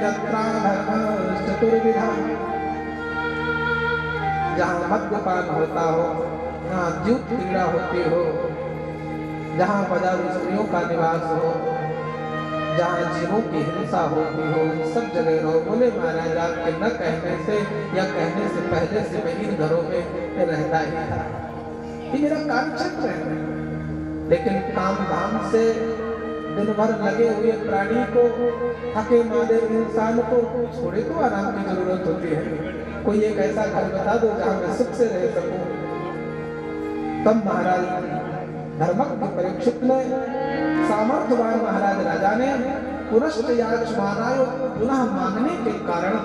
यत्रा धर्म चतुर्विधा, जहाँ मद्यपान होता हो, जहाँ द्यूत क्रीड़ा होती हो, जहाँ बाजारू स्त्रियों का निवास हो, जहाँ जीवों की हिंसा होती हो, सब जगह रहो। बोले महाराज आपके न कहने से या कहने से पहले से मैं इन घरों में रहता ही था, ये मेरा कार्य क्षेत्र है। लेकिन काम धाम से दिन भर लगे हुए प्राणी को, थके मारे इंसान को थोड़े तो आराम की जरूरत होती है। कोई एक ऐसा घर बता दो जहाँ मैं सुख से रह सकूं। तब महाराज धर्मज्ञ परीक्षित ने, सामर्थ्यवान महाराज राजा ने पुनश्च याचमानाय पुनः मांगने के कारण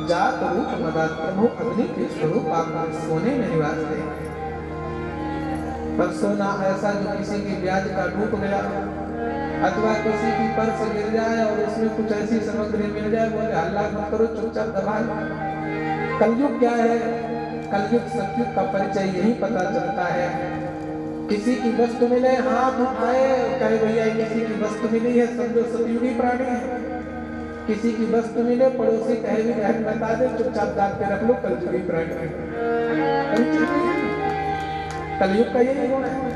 जात रूप मदा प्रभु अग्नि के स्वरूप आकर सोने में निवास दे। पर सोना ऐसा जो किसी की ब्याज का डूब गया, अथवा किसी की पर्स गिर जाए और उसमें कुछ ऐसी सामग्री मिल जाए, बोले हल्ला मत करो, चुपचाप दबा लो। कलयुग क्या है? कलयुग सतयुग का परिचय यही पता चलता है। किसी की वस्तु मिले, हाथ उठाए, कहे भैया किसी की वस्तु मिली है, समझो सतयुगी प्राणी है। किसी की वस्तु मिले, पड़ोसी कहे भी बहन बता दे, चुपचाप दाब के रख लो, कलयुगी प्राणी है। कलयुग का यही गुण है।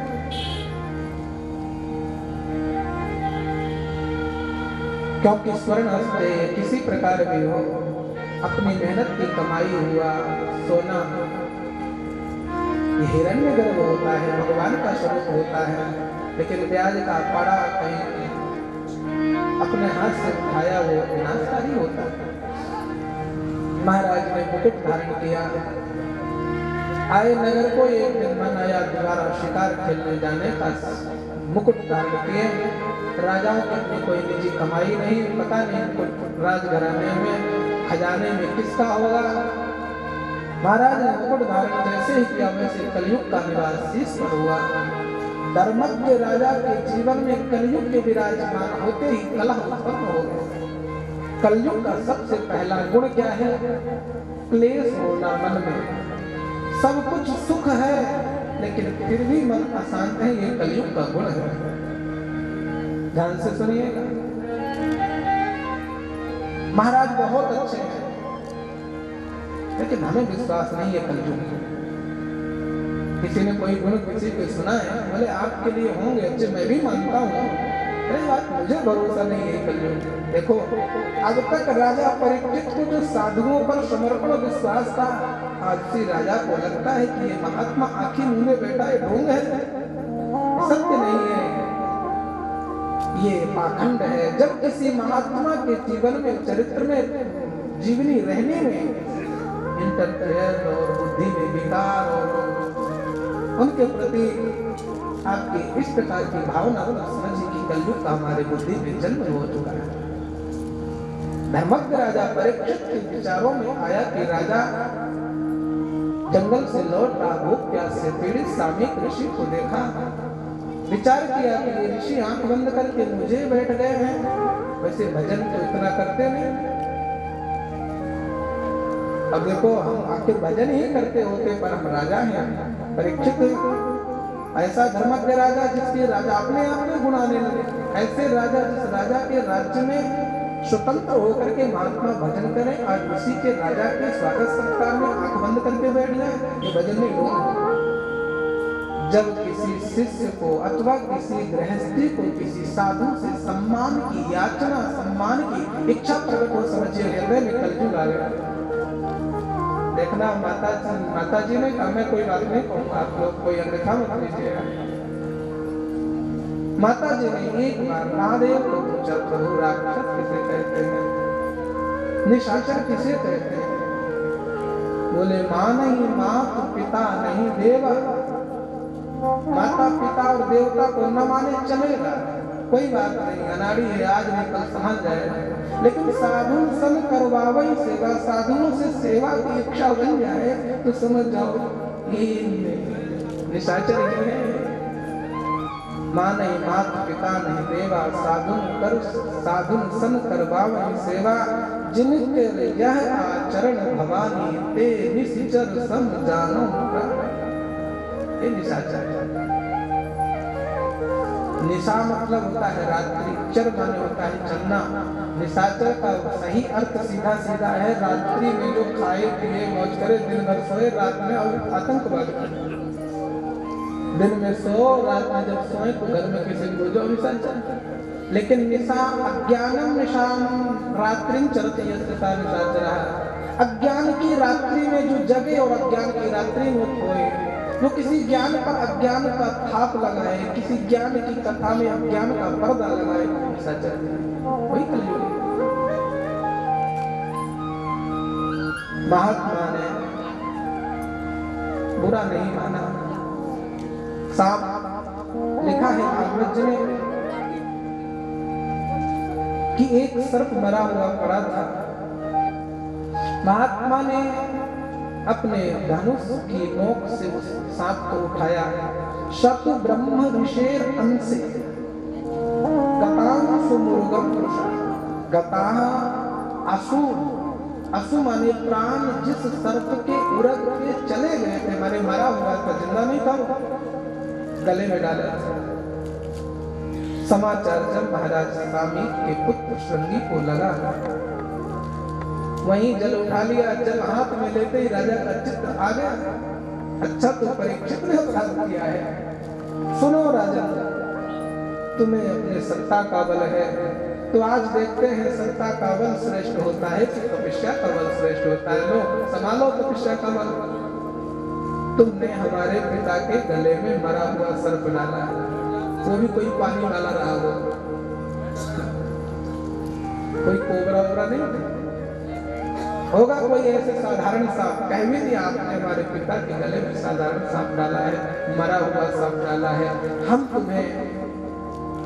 क्योंकि स्वर्ण हस्ते किसी प्रकार भी हो, अपनी मेहनत की कमाई हुआ सोना ये हिरण्यगर्भ होता है, भगवान का स्वरूप होता है। लेकिन ब्याज का पड़ा कहीं अपने हाथ से उठाया वो विनाशकारी होता है। महाराज ने मुकुट धारण किया, आए नगर को एक दिन मन आया दोबारा शिकार खेलने जाने का। मुकुट धारण किए, राजाओं की अपनी कोई निजी कमाई नहीं, पता नहीं राजघराने में खजाने में किसका होगा। महाराज ने मुकुट धारण जैसे ही किया, वैसे कलयुग का निवास शीश पर हुआ। धर्मज्ञ राजा के जीवन में कलयुग के विराजमान होते ही कलह उत्पन्न हो गया। कलयुग का सबसे पहला गुण क्या है? क्लेश होना मन में। सब कुछ सुख है लेकिन फिर भी मन अशांत है, ये कलयुग का गुण है। ध्यान से सुनिएगा। महाराज बहुत अच्छे हैं लेकिन हमें विश्वास नहीं है कलयुग। किसी ने कोई गुण किसी को सुना है, बोले आपके लिए होंगे अच्छे, मैं भी मानता हूँ, अरे बात मुझे भरोसा नहीं है कलयुग। देखो अब तक राजा परीक्षित को जो साधुओं पर समर्पण विश्वास था, आज से राजा को लगता है कि ये महात्मा आखिर मुंह में बैठा है, ढोंग है, सत्य नहीं है, ये पाखंड है। जब किसी महात्मा के जीवन में, चरित्र में, जीवनी रहने में इंटरफेयर और बुद्धि में विकार और उनके प्रति आपकी इस प्रकार की भावना को समझिए कि कलयुग का हमारे बुद्धि में जन्म हो चुका है। धर्मज्ञ राजा परीक्षित के विचारों में आया कि राजा जंगल से लौट रहा भूख प्यास से पीड़ित सामयिक ऋषि को देखा, विचार किया कि ये ऋषि आंख बंद करके मुझे बैठ गए हैं, वैसे भजन तो इतना करते नहीं। अब देखो हम आखिर भजन ही करते होते पर हम राजा हैं। परीक्षित ऐसा धर्मज्ञ राजा जिसके राजा अपने आप में गुणाने लगे, ऐसे राजा जिस राजा के राज्य में स्वतंत्र होकर के महात्मा भजन करें, आज उसी के राजा के स्वागत सत्कार में आंख बंद करके बैठ जाए, ये भजन नहीं होगा। जब किसी शिष्य को अथवा किसी गृहस्थी को किसी साधु से सम्मान की याचना, सम्मान की इच्छा प्रकट हो, समझिए हृदय में कलयुग आ गया। देखना माता जी ने कहा, मैं कोई बात नहीं कहूँगा, आप लोग कोई अन्यथा मत लीजिएगा। माता जी ने एक बार महादेव को पूछा, प्रभु राक्षस किसे कहते हैं, निशाचर किसे कहते हैं? बोले माँ नहीं, मात पिता नहीं देवा। माता पिता और देवता को न माने चलेगा, कोई बात नहीं, अनाड़ी है, आज नहीं कल समझ जाएगा। लेकिन साधु सन करवावई सेवा, साधुओं से सेवा की इच्छा बन जाए तो समझ जाओ ये निशाचर ही है। माँ नहीं, मात पिता नहीं देवा, साधुन सन करवावई सेवा, जिनके यह आचरण भवानी ते निश्चर सम जानो। ये निशाचर है। निशा मतलब होता है रात्रि, चर माने होता है चलना, निशाचर का सही अर्थ सीधा सीधा है रात्रि में जो खाए पिए मौज करे, दिन भर सोए, रात में और आतंकवाद करे। दिन में सो, रात में जब सोए तो घर में किसी को जो निशाचर। लेकिन निशा अज्ञानम निशाम रात्रिम चरति यस्ता निशाचरः। अज्ञान की रात्रि में जो जगे और अज्ञान की रात्रि में सोए, जो किसी ज्ञान पर अज्ञान का थाप लगाए, किसी ज्ञान की कथा में अज्ञान का पर्दा लगाए, निशाचर वही कलयुग। महात्मा ने बुरा नहीं माना। साफ लिखा है भागवत जी ने कि एक सर्प मरा हुआ पड़ा था। महात्मा ने अपने धनुष की नोक से उस सांप को उठाया। शतु ब्रह्म ऋषेर अंशे गतां सुमुर्गम गताः असु। असु माने प्राण जिस सर्प के उरग के चले गए थे, माने मरा हुआ था, जिंदा नहीं था, गले में डाला। समाचार जब महाराज स्वामी के पुत्र श्रृंगी को लगा, वहीं जल उठा लिया। जल हाथ में लेते ही राजा का चित्त आ गया। अच्छा तो परीक्षित ने अपराध किया है। सुनो राजा, तुम्हें अपने सत्ता का बल है, तो आज देखते हैं सत्ता का बल श्रेष्ठ होता है कि तपस्या का बल श्रेष्ठ होता है। लो संभालो तपस्या का बल। तुमने हमारे पिता के गले में मरा हुआ सर्प डाला, वो भी कोई पानी वाला रहा हो, कोई कोबरा वोबरा नहीं होगा, कोई ऐसे साधारण सांप। कह भी दिया आपने हमारे पिता के गले में साधारण सांप डाला है, मरा हुआ सांप डाला है। हम तुम्हें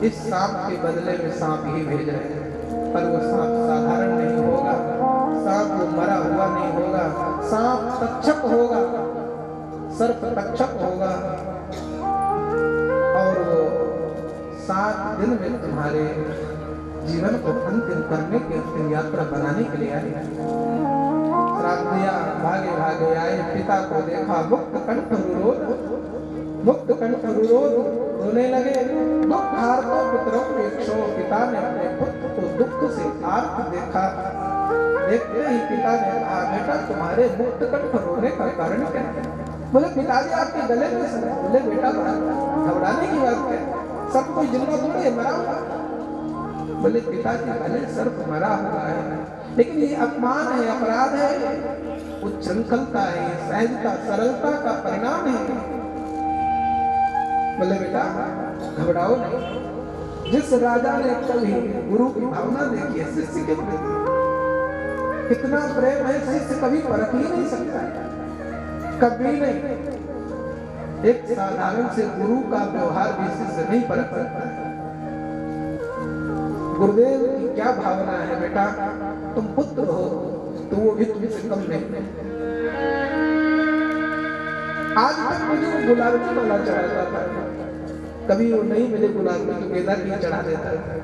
इस सांप के बदले में सांप ही भेज रहे हैं, पर वो सांप साधारण नहीं होगा, सांप वो मरा हुआ नहीं होगा, सांप तक्षक होगा, सर्प तक्षक होगा, और वो 7 दिन में तुम्हारे जीवन को अंतिम करने के अंतिम यात्रा बनाने के लिए आएगा। श्राप दिया, भागे भागे आए, पिता को देखा, मुक्त कंठ रुरोध, मुक्त कंठ रुरोध, रोने लगे। दुख हारतो पितरों पेक्षो। पिता ने अपने पुत्र को दुख से आर्त देखा। देखते ही पिता ने कहा, बेटा तुम्हारे मुक्त कंठ रोने का कारण क्या है? बोले पिताजी आपके गले में सर्प। बोले बेटा घबराने की बात क्या, सब कोई जिंदा थोड़े मरा हुआ। बोले पिताजी भले सर्प मरा हुआ है, लेकिन ये अपमान है, अपराध है, उच्छृंखलता है, सहजता सरलता का परिणाम है। बोले बेटा घबराओ नहीं। जिस राजा ने कभी गुरु की भावना देखी है शिष्य के प्रति, कितना प्रेम है, शिष्य कभी परख ही नहीं सकता है, कभी नहीं। एक साधारण से गुरु का व्यवहार भी शिष्य नहीं परख सकता है। गुरुदेव की क्या भावना है, बेटा तुम पुत्र हो तो वो भी तुमसे कम नहीं। आज तक मुझे वो गुलाब की माला चढ़ाता था, कभी वो नहीं मिले गुलाब की तो गेंदा की चढ़ा देता था,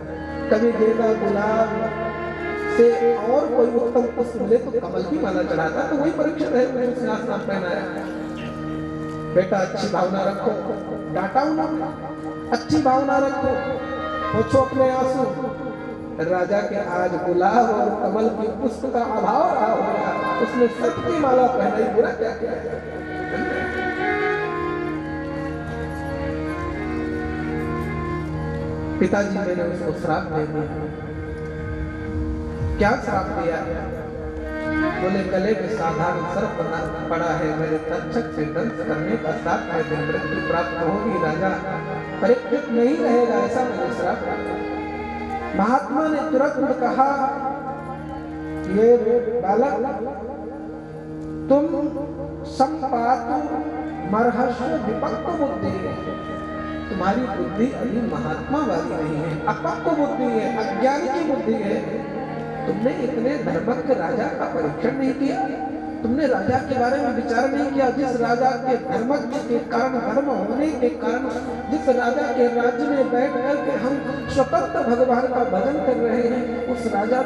कभी गेंदा गुलाब से और कोई उत्तम पुष्प मिले तो कमल की माला चढ़ाता। तो वही परीक्षा है, मैंने स्नान पहनाया। बेटा अच्छी भावना रखो, डांटा हूं ना, अच्छी भावना रखो, पोछो अपने आंसू। राजा के आज गुलाब और कमल की पुष्प का अभाव रहा होगा, उसने सत्य की माला पहनाई, बुरा क्या किया है? पिताजी मैंने उसको श्राप दे दिया। क्या श्राप दिया? बोले गले में साधारण सर्प पड़ा है, मेरे तक्षक से दंश करने का 7वें दिन मृत्यु प्राप्त होगी। राजा परीक्षित नहीं रहेगा, ऐसा मैंने श्राप दिया। महात्मा ने तुरंत कहा, ये बालक तुम संपातु मरहर्ष विपक्व बुद्धि है, तुम्हारी बुद्धि अभी महात्मा वाली नहीं है, अपक्व बुद्धि है, अज्ञान की बुद्धि है। तुमने इतने धर्मज्ञ राजा का परीक्षण नहीं किया, तुमने राजा के बारे में विचार नहीं किया। जिस राजा के धर्मज्ञ के कारण, धर्म होने के कारण, जिस राजा के राज्य में बैठ करके हम स्वतंत्र भगवान का भजन कर रहे हैं, उस राजा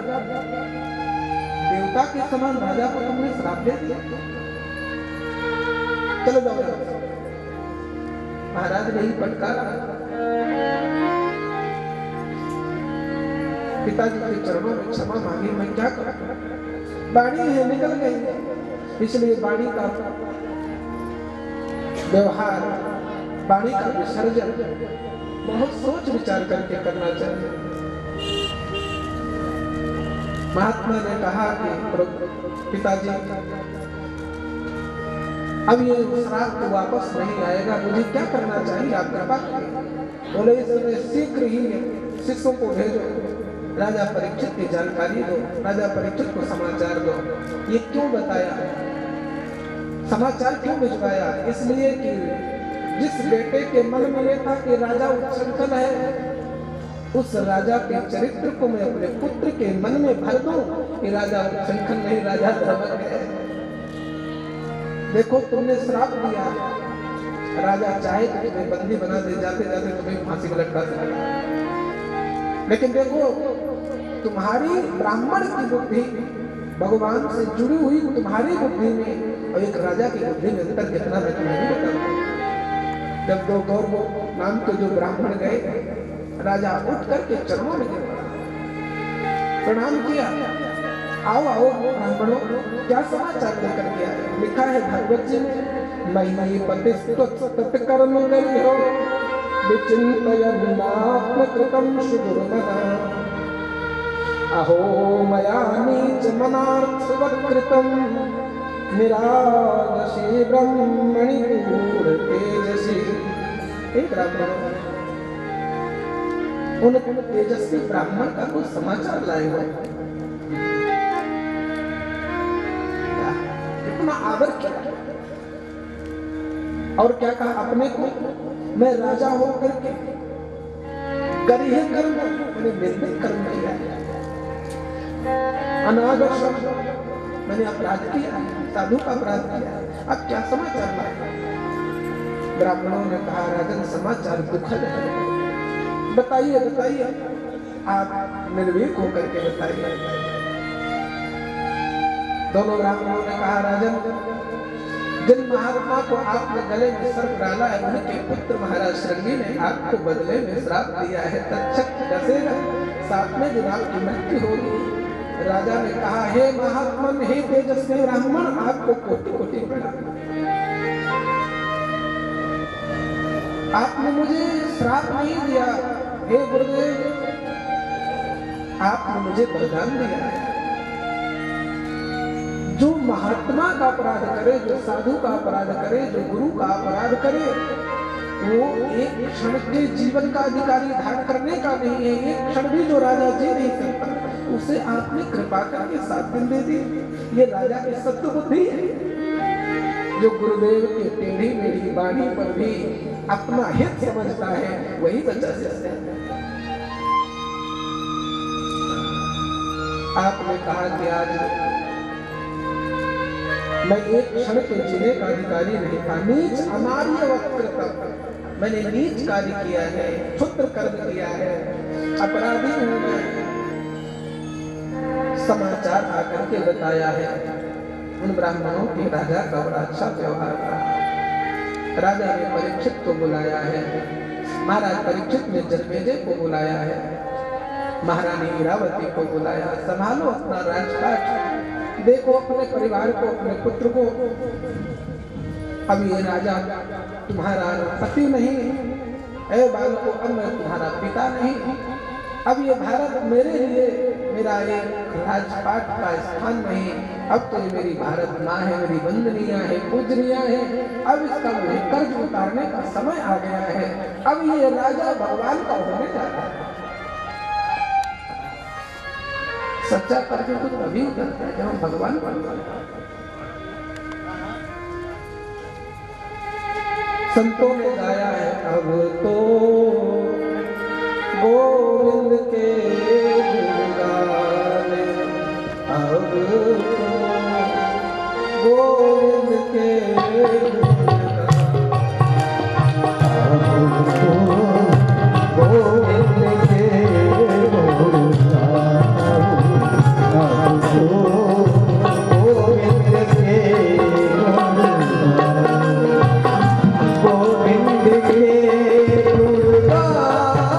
देवता के समान राजा को तुमने श्राप दे दिया। चलो जाओ। महाराज ने ही फटकारा। पिताजी के चरणों में क्षमा मांगी, मैं क्या करूं, बाड़ी है निकल गई। इसलिए बाड़ी का व्यवहार, बाड़ी का विसर्जन बहुत सोच विचार करके करना चाहिए। महात्मा ने कहा कि पिताजी अब ये श्राप तो वापस नहीं आएगा, मुझे क्या करना चाहिए, आप कृपा करिए। बोले इस समय शीघ्र ही शिष्यों को भेजो, राजा परीक्षित की जानकारी दो, राजा परीक्षित को समाचार दो। ये क्यों बताया, समाचार क्यों भिजवाया? इसलिए कि जिस बेटे के मन में ये था कि राजा उच्छृंखल है, उस राजा के चरित्र को मैं अपने पुत्र के मन में भर दूं कि राजा उच्छृंखल नहीं, राजा धर्मज्ञ है। देखो तुमने श्राप दिया, राजा चाहे तो तुम्हें बंदी बना दे, जाते जाते तुम्हें फांसी में लटका सकता, लेकिन देखो तुम्हारी ब्राह्मण की बुद्धि भगवान से जुड़ी हुई तुम्हारी बुद्धि में और एक राजा की बुद्धि में अंतर कितना मैं तुम्हें नहीं बताऊंगा। जब दो गौरव नाम के जो ब्राह्मण गए, राजा उठ करके चरणों में गिर पड़ा, प्रणाम किया। आओ आओ ब्राह्मणों, क्या समाचार लेकर के आए? लिखा है भागवत जी में, मयि पति कर्म करियो विचिन्तयन्नात्मकृतं सुदुर्मना, अहो मया नीच मनार्थवत्कृतं निरागसी ब्रह्मणि पूर्ण तेजसी। एक ब्राह्मण उन तेजस्वी ब्राह्मण का कुछ समाचार लाए हुए, इतना आदर किया और क्या कहा अपने को, मैं राजा होकर के गरिह कर्म, मैंने निर्मित कर्म किया, अनादर शब्द मैंने अपराध किया, साधु का अपराध किया, अब क्या समाचार लाए? ब्राह्मणों ने कहा राजन समाचार दुखद है, बताइए बताइए, आप निर्भीक होकर के बताइए। दोनों ब्राह्मणों ने कहा राजन, जिन महात्मा को आपने गले में सर्प डाला है, उनके पुत्र महाराज श्रृंगी ने आपको बदले में श्राप दिया है, तक्षक डसेगा, 7वें दिन आपकी मृत्यु होगी। राजा ने कहा हे महात्मन, हे तेजस्वी ब्राह्मण, आपको कोटि कोटि प्रणाम, आपने मुझे श्राप नहीं दिया, हे गुरुदेव आपने मुझे वरदान दिया है। जो महात्मा का अपराध करे, जो साधु का अपराध करे, जो गुरु का अपराध करे, वो एक क्षण के जीवन का अधिकारी धारण करने का नहीं है। एक क्षण भी जो राजा जी नहीं सकता, उसे आपने कृपा करके 7 दिन दे दिए। ये राजा की सत्य बुद्धि है। जो गुरुदेव के टेढ़ी मेढ़ी वाणी पर भी अपना हित समझता है, वही बचा सकता है। आपने कहा कि आज मैं एक क्षण के जीने का अधिकारी नहीं था, नीच अनार्य वक्तृता, मैंने नीच कार्य किया है, क्षुद्र कर्म किया है, अपराधी हूं मैं। समाचार आकर के बताया है। उन ब्राह्मणों के राजा का बड़ा अच्छा व्यवहार था। राजा ने परीक्षित को बुलाया है, महाराज परीक्षित ने जन्मेजय को बुलाया है, महारानी इरावती को बुलाया, संभालो अपना राजपाट, देखो अपने परिवार को, अपने पुत्र को। अब ये राजा तुम्हारा पति नहीं, ऐ बालको, अब मैं तुम्हारा पिता नहीं। अब ये भारत मेरे लिए मेरा एक राजपाट का स्थान नहीं, अब तो ये मेरी भारत माँ है, मेरी बंदनियां है, पूजनियां है। अब इसका मुझे कर्ज उतारने का समय आ गया है। अब ये राजा भगवान का होने जा रहा है। सच्चा कर्ज तो तभी उतरता है जब हम भगवान बनते हैं। संतों ने गाया है, अब तो गोविंद के गुण गाने, अब तो गोविंद के गुण गाने, अब तो गोविंद के गुण गाने, अब तो गोविंद के गुण गाने, गोविंद के गुण गाने,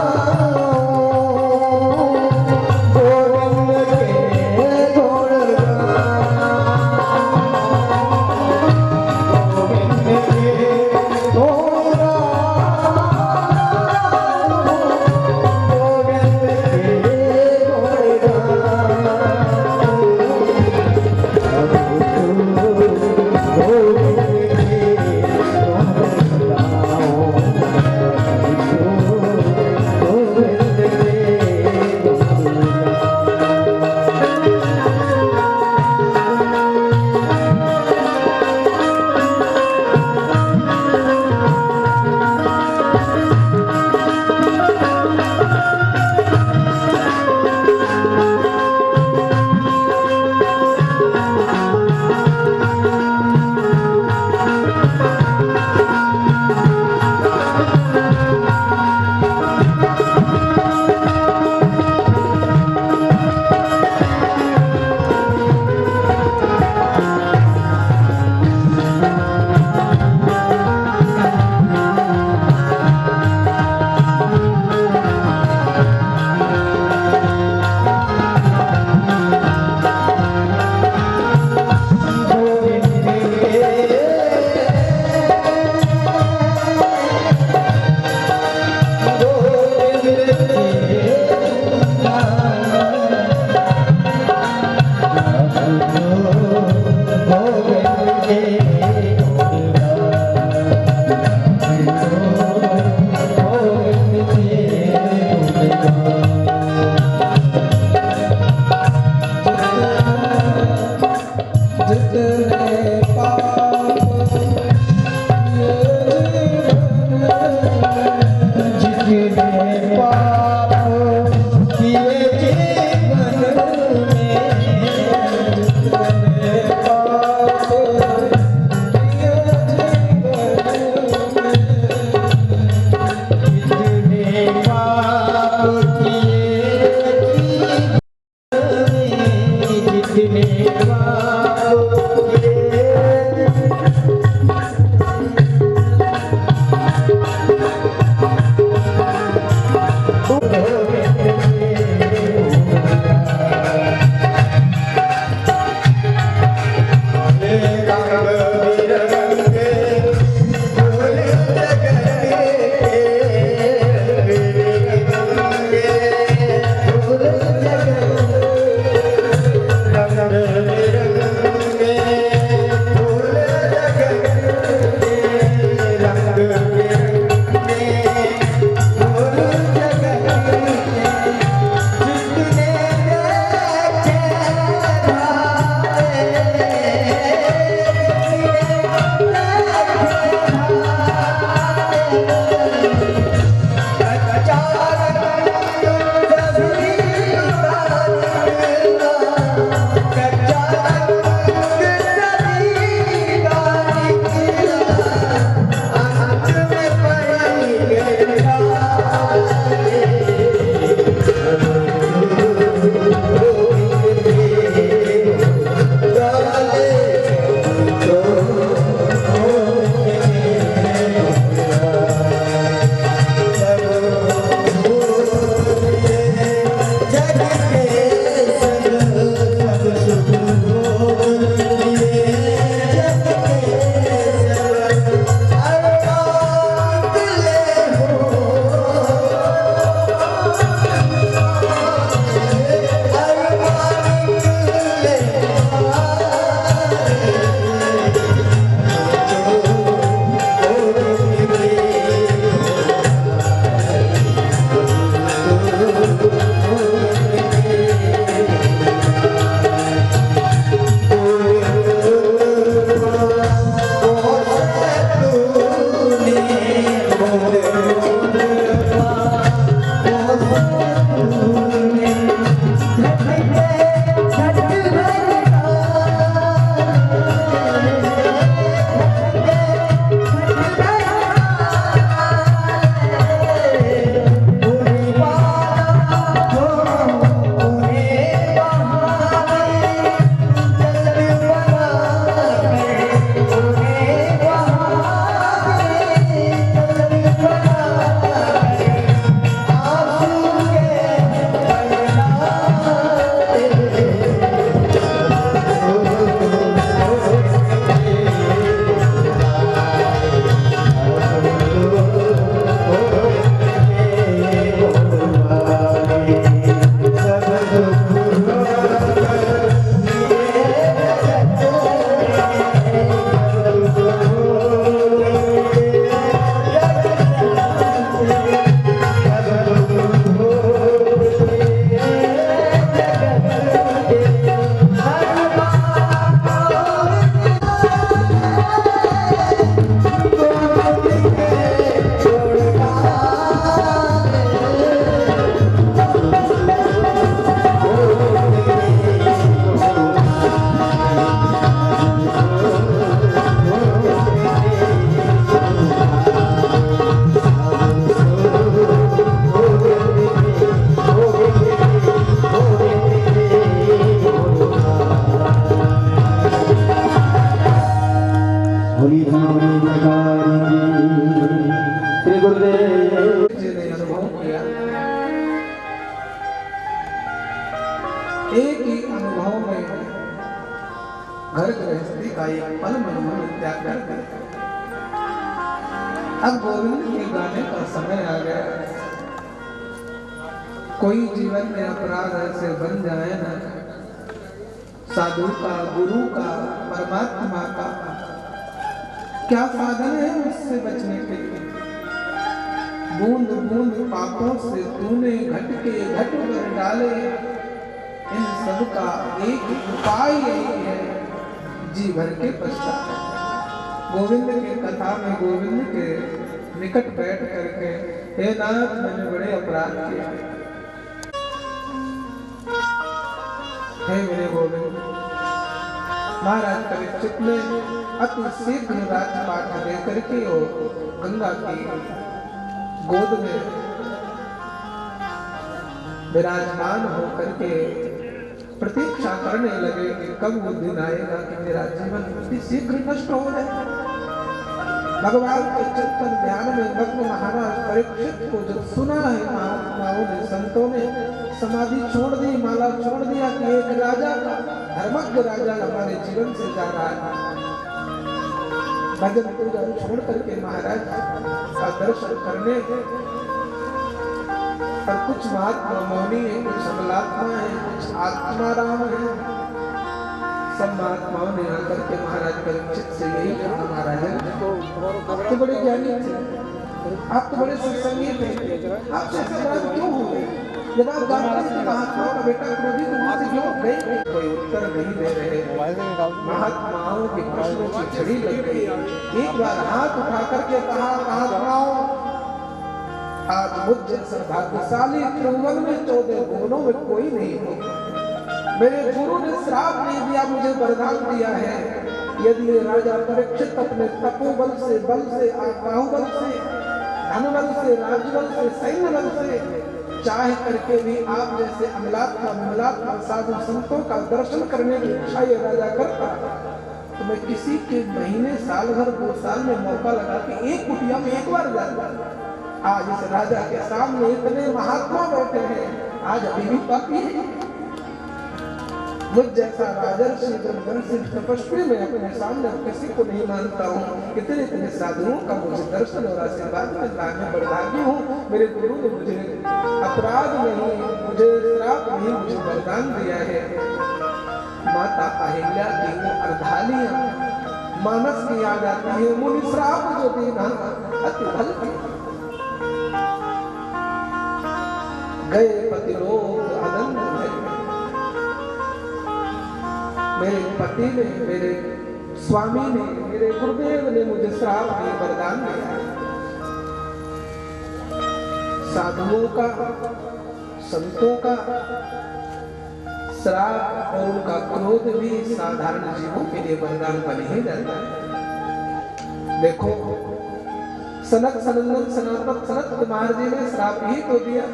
एक ही अनुभव में घर गृहस्थी का एक पल मनोमन त्याग कर दिया। अब गोविंद के गाने का समय आ गया। कोई जीवन में अपराध ऐसे बन जाए ना, साधु का, गुरु का, परमात्मा का क्या साधन है उससे बचने के लिए। बूंद बूंद पापों से तूने घट के घट कर डाले, इन सब का एक उपाय यही है, जी भर के पश्चात। गोविंद के कथा में गोविंद के निकट बैठ करके, हे नाथ मैंने बड़े अपराध किए, हे मेरे गोविंद। महाराज परीक्षित ने अति शीघ्र राजपाट दे करके गंगा की गोद में विराजमान होकर के प्रतीक्षा करने लगे कि कब वो दिन आएगा कि मेरा जीवन अति शीघ्र नष्ट हो जाए। भगवान के चिंतन ध्यान में मग्न महाराज परीक्षित को जब सुना है महात्माओं ने, संतों ने समाधि छोड़ दी, माला छोड़ दिया कि एक राजा का, धर्मज्ञ राजा हमारे जीवन से जा रहा है, भजन पूजा छोड़ करके महाराज का दर्शन करने। और कुछ महात्मा मौनी है, कुछ अमलात्मा है, कुछ आत्माराम है। सब महात्माओं ने आकर के महाराज परीक्षित से यही कहा, महाराज आप तो बड़े ज्ञानी थे, आप तो बड़े सत्संगी थे, आपसे ऐसा बात क्यों हो गई? जब आप जानते हैं कि महात्माओं का बेटा क्रोधित वहां से क्यों गए? कोई उत्तर नहीं दे रहे। महात्माओं के प्रश्नों की झड़ी लग गई। एक बार हाथ उठा करके कहा, महात्माओं आज मुझ जैसा भाग्यशाली त्रिभुवन में 14 गुणों में कोई नहीं होगा। मेरे गुरु ने श्राप नहीं दिया, मुझे वरदान दिया है, यदि राजा परीक्षित अपने तपोबल से, बल से, बाहुबल से, धनबल से, राजबल से, सैन्य बल से चाहे करके भी आप जैसे अमलात्मा विमलात्मा साधु संतों का दर्शन करने की इच्छा ये राजा करता, तो मैं किसी के महीने, साल भर, 2 साल में मौका लगा के एक कुटिया में एक बार जाता। आज इस राजा के सामने इतने महात्मा बैठे हैं, आज अभी भी पापी है। मुझ जैसा राजर्षि ब्रह्मर्षि तपस्वी में अपने सामने किसी को नहीं मानता हूँ। इतने इतने साधुओं का मुझे दर्शन और आशीर्वाद मिलता है, मैं बड़भागी हूँ। मेरे गुरु ने मुझे अपराध नहीं, मुझे श्राप नहीं, मुझे वरदान दिया है। माता अहिल्या की वो अर्धालियां मानस की याद आती है, मुनि श्राप जो दीना अति हल्की। गए पतिलोक आनंद है, मेरे पति ने, मेरे स्वामी ने, मेरे गुरुदेव ने मुझे श्राप नहीं, वरदान दिया। साधुओं का, संतों का श्राप और उनका क्रोध भी साधारण जीवों के लिए वरदान बन ही जाता है। देखो सनक सनंदन सनातन सनत कुमार जी ने श्राप ही तो दिया,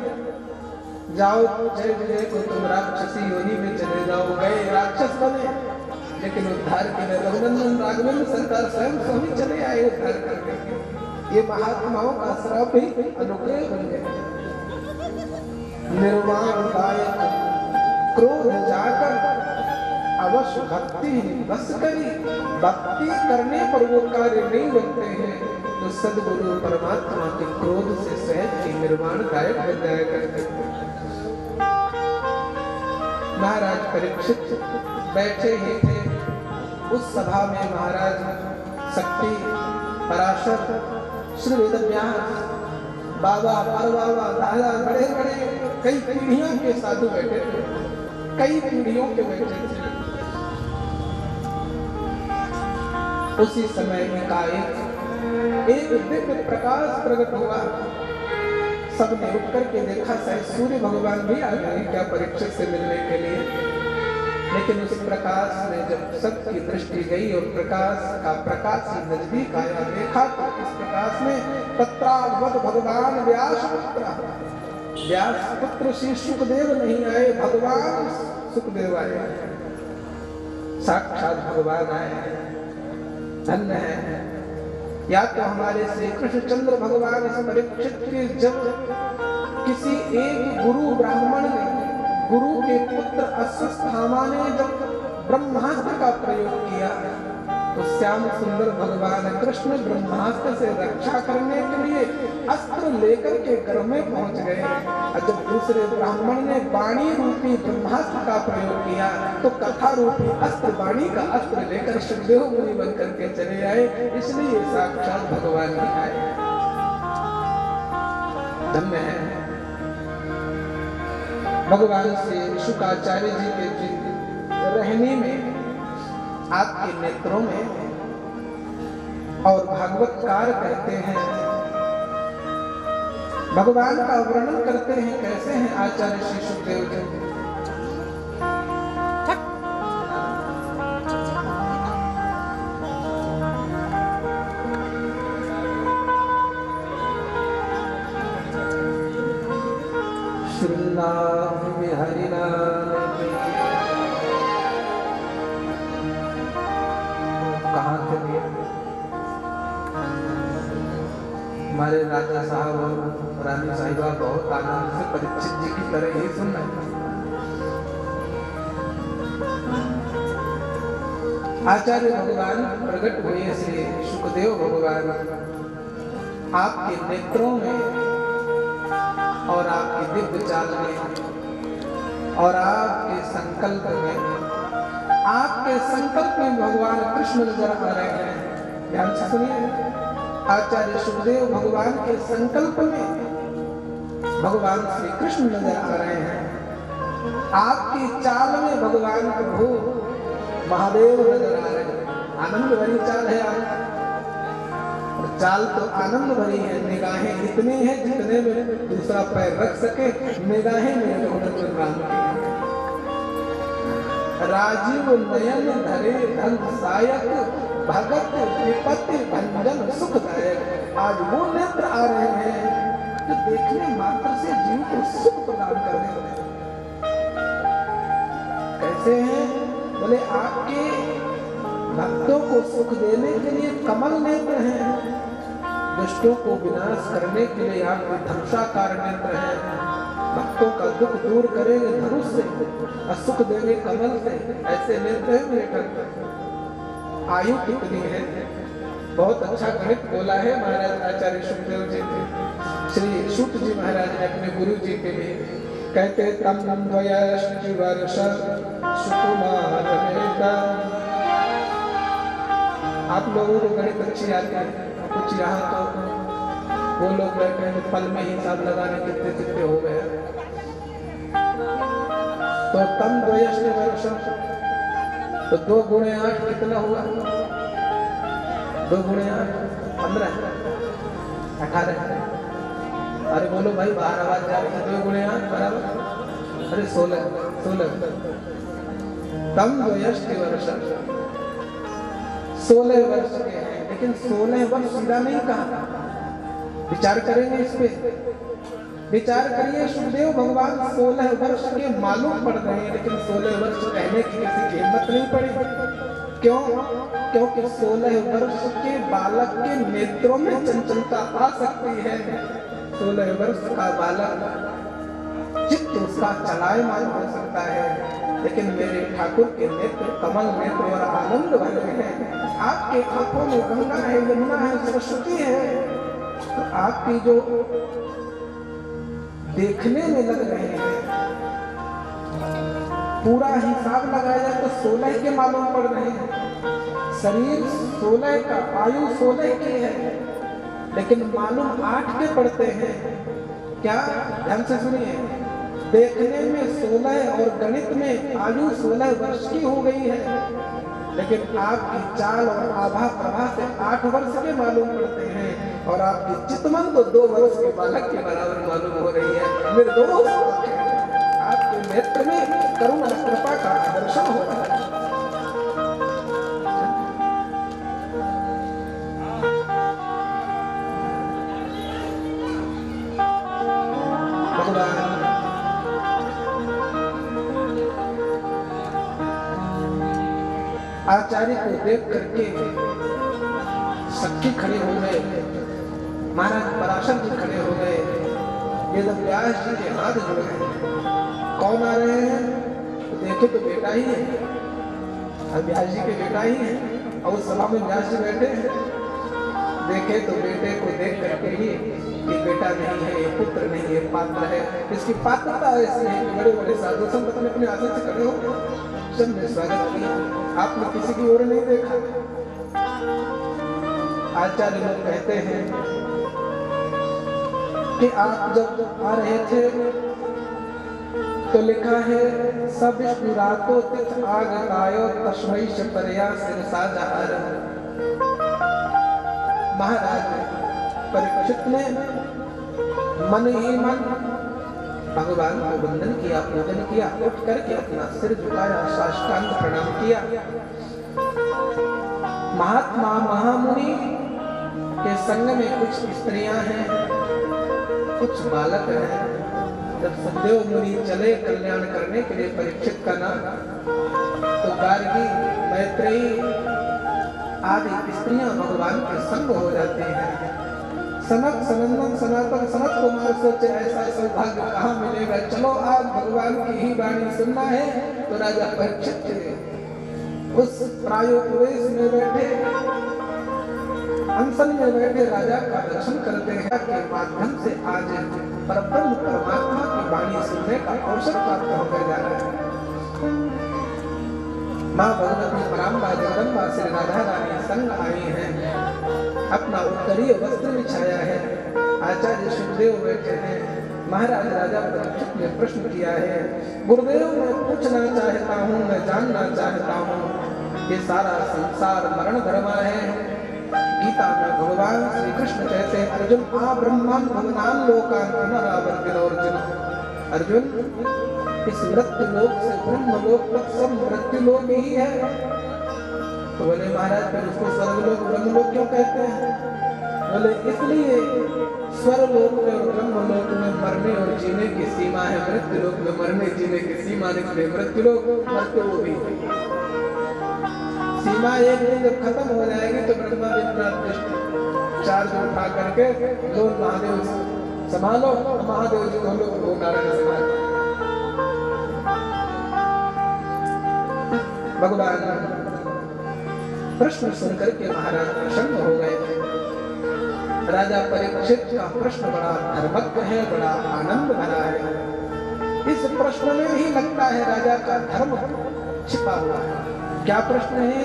जाओ जय विजय को तुम राक्षसी योनि में चले जाओ। गए, राक्षस बने, लेकिन उद्धार के लिए रघुनंदन राघवेंद्र सरकार स्वयं स्वामी चले आए उद्धार करके। ये महात्माओं का श्राप ही अनुग्रह बन गया। निर्वाण गायक क्रोध जाकर अवश्य भक्ति बस करी, भक्ति करने पर वो कार्य नहीं बनते हैं, तो सदगुरु परमात्मा के क्रोध से सहज ही निर्वाण गायक बन जाया करते हैं। महाराज परीक्षित बैठे ही थे, उस सभा में महाराज शक्ति, पराशर, श्री वेदव्यास, बाबा, परबाबा, दादा, बड़े बड़े कई पीढ़ियों के साधु बैठे थे, कई पीढ़ियों के बैठे थे। उसी समय एकाएक एक दिव्य प्रकाश प्रकट हुआ। सबने उठ करके देखा, शायद सूर्य भगवान भी आ गए क्या परीक्षित से मिलने के लिए। लेकिन उस प्रकाश में जब सबकी दृष्टि गई और प्रकाश का प्रकाश नजदीक आया, देखा तो इस प्रकाश में तत्रावत भगवान व्यास पुत्र श्री सुखदेव नहीं आए, भगवान सुखदेव आए, साक्षात भगवान आए। धन्य है। या तो हमारे श्री कृष्णचंद्र भगवान इस परीक्षित के जब किसी एक गुरु ब्राह्मण ने, गुरु के पुत्र अश्वत्थामा ने जब ब्रह्मास्त्र का प्रयोग किया, तो श्याम सुंदर भगवान कृष्ण ब्रह्मास्त्र से रक्षा करने के लिए अस्त्र लेकर के घर में पहुंच गए। और जब दूसरे ब्राह्मण ने वाणी रूपी ब्रह्मास्त्र का प्रयोग किया, तो कथा रूपी अस्त्र, वाणी का अस्त्र लेकर सुखदेव मुनि बन करके चले आए। इसलिए साक्षात भगवान ही आए। धन्य है। भगवान से शुकाचार्य जी के रहने में, आपके नेत्रों में, और भागवतकार कहते हैं, भगवान का वर्णन करते हैं, कैसे हैं आचार्य श्री सुखदेव जी। श्री नाम हरिनाम हमारे राजा साहब और रानी साहिबा बहुत आनंद से परीक्षित जी की तरह ही सुन रहे हैं। आचार्य भगवान प्रकट हुए श्री सुखदेव भगवान आपके नेत्रों में और आपकी दिव्य चाल में और आपके संकल्प में भगवान कृष्ण नजर आ रहे हैं। ध्यान से सुनिए, आचार्य सुखदेव भगवान के संकल्प में भगवान श्री कृष्ण नजर आ रहे हैं। आपकी चाल में भगवान प्रभु महादेव नजर आ रहे हैं। आनंद भरी चाल है आपकी, और चाल तो आनंद भरी है। निगाहें इतनी हैं जितने में दूसरा पैर रख सके, निगाहें मेरे रघुनाथ राम की। राजीव नयन धरे धन सायक, भगत विपत्ति भंजन सुखदायक। आज वो नेत्र आ रहे हैं जो देखने मात्र से जीव को सुख प्रदान करने वाले। कैसे हैं? बोले आपके भक्तों को सुख देने के लिए कमल नेत्र हैं, दुष्टों को विनाश करने के लिए आपके धनुषाकार नेत्र हैं। भक्तों का दुख दूर करेंगे धनुष से और सुख देंगे कमल से। ऐसे नेत्र हैं मेरे भक्त। आयु कितनी है? बहुत अच्छा गणित बोला है महाराज आचार्य सुखदेव जी ने। श्री सूत जी महाराज ने अपने गुरु जी के लिए कहते तम द्वयष्टि वर्ष सुकुमार नेता। आप लोगों को गणित अच्छी आती है, कुछ यहाँ तो वो लोग बैठे हैं पल में हिसाब लगाने कितने कितने हो गए। तो तम द्वयष्टि वर्ष, तो 2 गुणे 8 कितना हुआ? 2 गुणे 8 15, 18। अरे बोलो भाई, बाहर आवाज जा रही है। 2 गुणे 8 बराबर, अरे 16। तम द्वयष्टि वर्ष, 16 वर्ष के हैं। लेकिन 16 वर्ष सीधा नहीं कहा, विचार करेंगे इस पे। विचार करिए, सुखदेव भगवान 16 वर्ष के मालूम पड़ रहे हैं, लेकिन 16 वर्ष कहने की किसी की हिम्मत नहीं पड़ी। क्यों? क्योंकि 16 वर्ष के बालक के नेत्रों में चंचलता आ सकती है। 16 वर्ष का बालक चित्त उसका चलायमान हो सकता है, लेकिन मेरे ठाकुर के नेत्र कमल नेत्र और आनंद भरे हैं। आपके आंखों में गंगा है, यमुना है, सरस्वती है। तो आपकी जो देखने में लग रहे हैं, पूरा हिसाब लगाया जाए तो 16 के मालूम पड़ रहे हैं। शरीर 16 का, आयु 16 की है, लेकिन मालूम 8 के पड़ते हैं। क्या? ध्यान से सुनिए, देखने में 16 और गणित में आयु 16 वर्ष की हो गई है, लेकिन आपकी चाल और आभा प्रभा से 8 वर्ष के मालूम पड़ते हैं। और आपकी चितमन तो 2 वर्ष के बालक के बराबर मालूम हो रही है। निर्दोष आपके नेत्र में करुणा कृपा का दर्शन हो रहा है। भगवान आचार्य को देख करके शक्ति खड़े हो गए, महाराज पराशर जी खड़े हो गए, वेद व्यास जी के हाथ जुड़ गए। कौन आ रहे हैं? तो देखे तो बेटा ही है, व्यास जी के बेटा ही है। और उस सभा में व्यास जी बैठे हैं। देखे तो बेटे को देख करके ही ये बेटा नहीं है, ये पुत्र नहीं है, पात्र है। इसकी पात्रता ऐसी है कि बड़े बड़े साधु संत अपने आसन से खड़े हो सबने स्वागत किया। आपने किसी की ओर नहीं देखा। आचार्य लोग कहते हैं कि आप जब आ रहे थे तो लिखा है सब विष्णुरातो तिथ आगतायो तस्मै से परया सिरसा जहार। महाराज परीक्षित ने मन ही मन भगवान को वंदन किया, पूजन किया, उठ करके अपना सिर झुकाया, साष्टांग प्रणाम किया। महात्मा महामुनि के संग में कुछ स्त्रियां हैं, कुछ बालक हैं। जब सुखदेव मुनि चले कल्याण करने के लिए परीक्षित का नाम, तो गार्गी मैत्रेयी आदि स्त्रियां भगवान के संग हो जाती हैं। सनक सनंदन सनातन सनत कुमार सोचे ऐसा सौभाग्य कहाँ मिलेगा, चलो आज भगवान की ही वाणी सुनना है। तो राजा परीक्षित उस प्रायोपवेश में बैठे, अनशन में बैठे राजा का दर्शन करते हैं के माध्यम से आज परब्रह्म परमात्मा की वाणी सुनने का अवसर प्राप्त होकर जा रहा है। माँ भगवती पराम्बा जगदम्बा श्री राधा रानी संग आई हैं, अपना उत्तरीय वस्त्र बिछाया है, आचार्य सुखदेव बैठे हैं। महाराज राजा परीक्षित ने प्रश्न किया है, गुरुदेव मैं पूछना चाहता हूँ, मैं जानना चाहता हूँ, ये सारा संसार मरण धर्मा है। गीता में भगवान श्री कृष्ण कहते हैं, अर्जुन आ ब्रह्मांड भगवान लोकान पुनरावर्तिनो अर्जुन। अर्जुन इस मृत्यु लोक से ब्रह्म लोक तक सब मृत्यु लोक ही है। तो बोले महाराज फिर उसको स्वर्गलोक ब्रह्मलोक क्यों कहते हैं? बोले इसलिए स्वर्गलोक में और ब्रह्मलोक में मरने और जीने की सीमा है, मृत्यु लोक में मरने जीने की सीमा निकले, मृत्यु लोक मरते वो भी सीमा एक दिन जब खत्म हो जाएगी तो ब्रह्मा विष्णु चार्ज उठा करके लो महादेव संभालो, महादेव जी हम लोग को नारायण संभालो। भगवान प्रश्न सुनकर के महाराज प्रसन्न हो गए। राजा परीक्षित का प्रश्न बड़ा धर्मज्ञ है, बड़ा आनंद भरा है। इस प्रश्न में ही लगता है राजा का धर्म छिपा हुआ है। क्या प्रश्न है?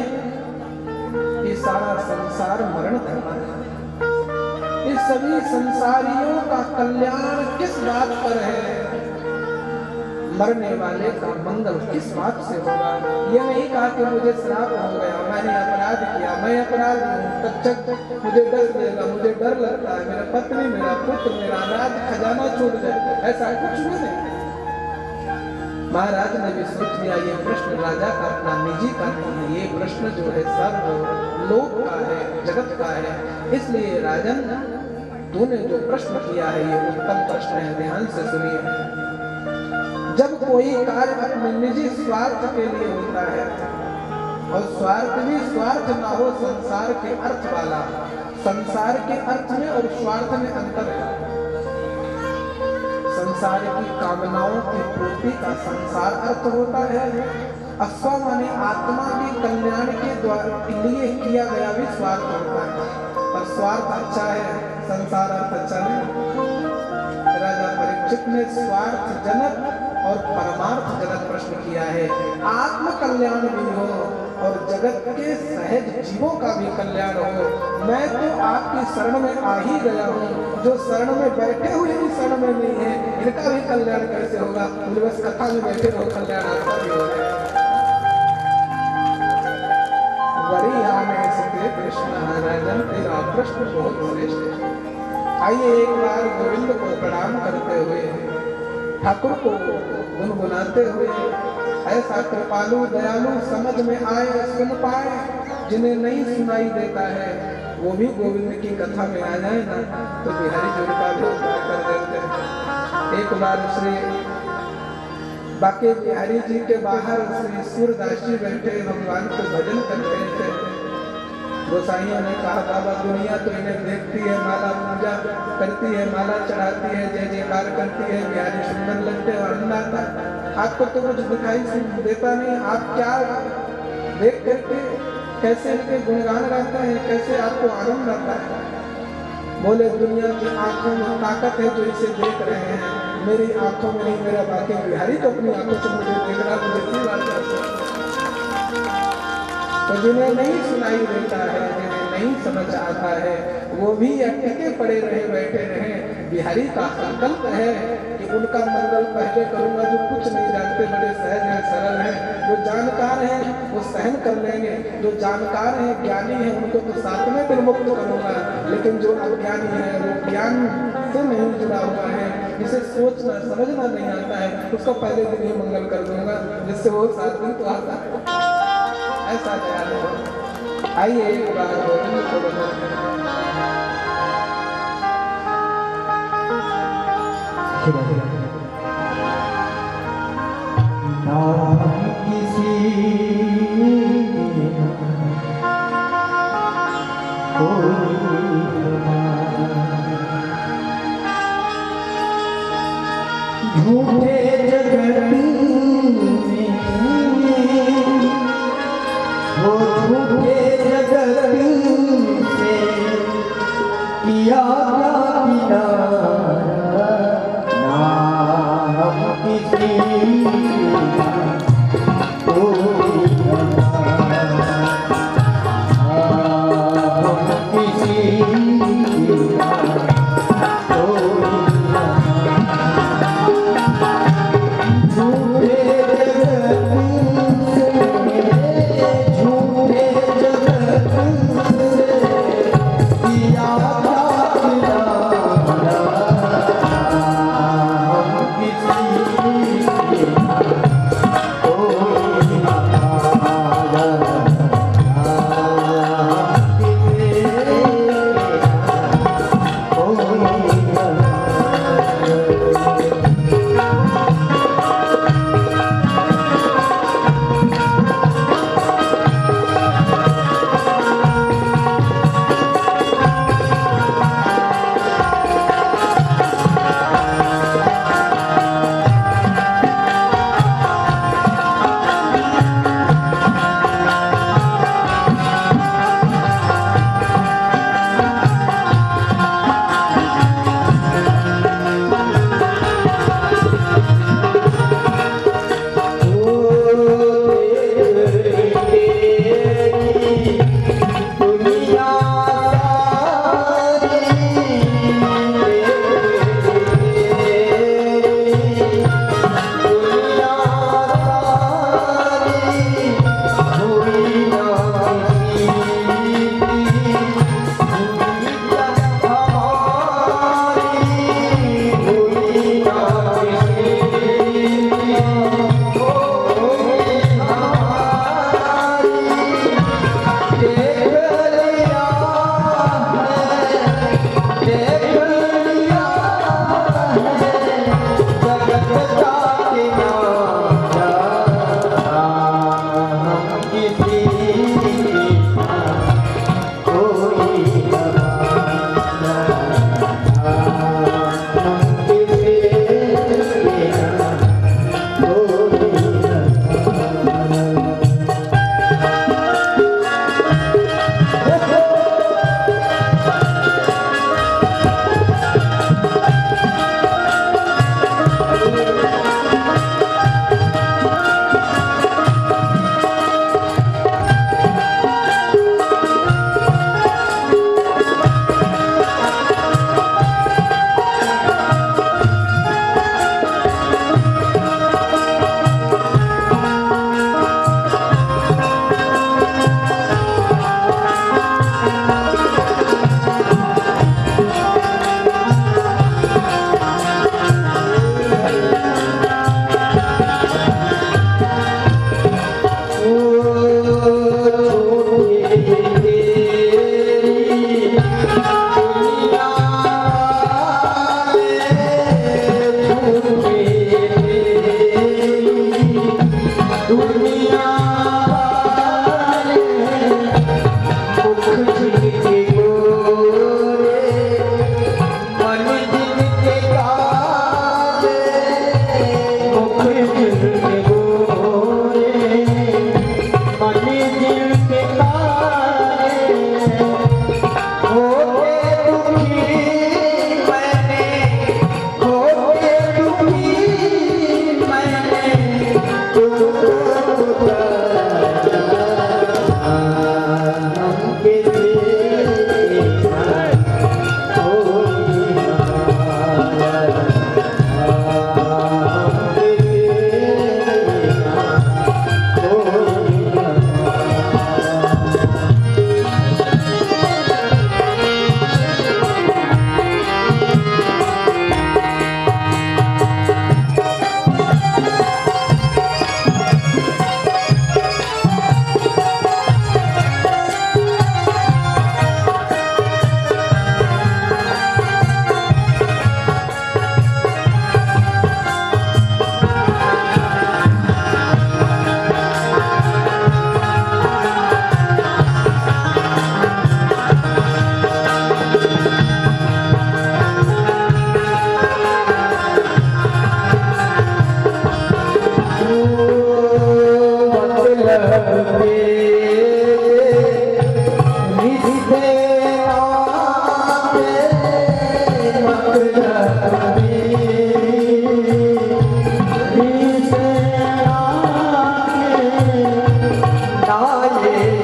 ये सारा संसार मरण धर्म है, इस सभी संसारियों का कल्याण किस बात पर है? मरने वाले का मंगल किस बात से होगा? ये नहीं कहा कि मुझे श्राप हो गया, मैंने अपराध किया, मैं अपराधी हूँ, तब मुझे डर देगा, मुझे डर लगता है, मेरा पत्नी, मेरा पुत्र, मेरा राज खजाना छूट जाए, ऐसा कुछ भी नहीं। महाराज ने भी सोच लिया ये प्रश्न राजा का अपना निजी का नहीं है, ये प्रश्न जो है सर्व लोक का है, जगत का है। इसलिए राजन तूने जो प्रश्न किया है ये उत्तम प्रश्न है, ध्यान से सुनिए। जब कोई कार्य अपने निजी स्वार्थ के लिए होता है और स्वार्थ भी स्वार्थ ना हो संसार के अर्थ वाला, संसार के अर्थ में और स्वार्थ में अंतर है। संसार की कामनाओं की पूर्ति का संसार अर्थ होता है, अश्व माने आत्मा के कल्याण के लिए किया गया भी स्वार्थ होता है, और स्वार्थ अच्छा है, संसार अर्थ अच्छा नहीं। राजा परीक्षित ने स्वार्थ जनक और परमार्थ जनक प्रश्न किया है। आत्म कल्याण भी हो और जगत के सहज जीवों का भी कल्याण हो। मैं तो आपकी शरण में आ ही गया हूँ, जो शरण में बैठे हुए भी शरण में नहीं है, इनका भी कल्याण कैसे होगा? मुझे बस कथा में बैठे रहो, कल्याण आपका भी होगा। कृष्ण राजन तेरा प्रश्न बहुत श्रेष्ठ है। आइए एक बार गोविंद को प्रणाम करते हुए, ठाकुर को गुनगुनाते हुए, ऐसा कृपालु दयालु समझ में आए, सुन पाए, जिन्हें नहीं सुनाई देता है वो भी गोविंद की कथा में आ जाए ना, तो बिहारी जी का भी उद्धार कर देते हैं। एक बार श्री बाके बिहारी जी के बाहर श्री सूरदास जी बैठे भगवान को भजन कर रहे थे। गोसाइयों ने कहा बाबा दुनिया तो इन्हें देखती है, माला पूजा करती है, माला चढ़ाती है, जय जयकार करती है, बिहारी सुंदर लगते हैं और अन्नदाता, आपको तो कुछ दिखाई देता नहीं, आप क्या देख करके कैसे इनके गुणगान गाते हैं, कैसे आपको आनंद आता है? बोले दुनिया की आंखों में ताकत है जो इसे देख रहे हैं, मेरी आंखों में नहीं, मेरा बाकी बिहारी तो अपनी आंखों से मुझे देख रहा, मुझे की बात है। तो जिन्हें नहीं सुनाई देता है, जिन्हें नहीं समझ आता है, वो भी अटके पड़े रहे, बैठे रहे। बिहारी का संकल्प है कि उनका मंगल पहले करूंगा, जो कुछ नहीं जानते, बड़े सहज हैं, सरल हैं, जो जानकार हैं वो सहन कर लेंगे, जो जानकार हैं, ज्ञानी हैं, उनको तो साथ में फिर मुक्त करूंगा, लेकिन जो अज्ञानी है, वो ज्ञान से नहीं जुड़ा हुआ है, जिसे सोचना समझना नहीं आता है, उसको पहले दिन ही मंगल कर दूंगा, जिससे वो 7 दिन तो आता है। ऐसा ख्याल हो। आइए एक बार गोविंद को किसी झूठे जगत से किया क्या किनारा, ना हम किसी को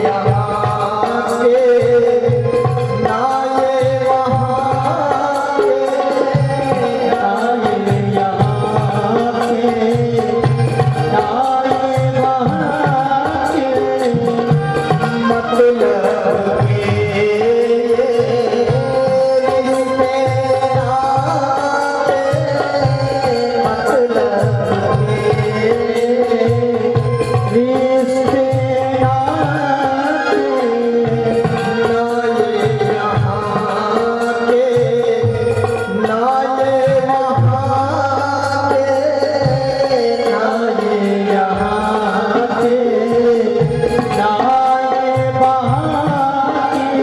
यहाँ के ना ये वहाँ के, ना ये यहाँ के ना ये वहाँ के, मतलब के रिश्ते नाते, मतलब के रिश्ते नाते, ना ये यहाँ के ना ये वहाँ के, ना ये यहाँ के ना ये वहाँ के,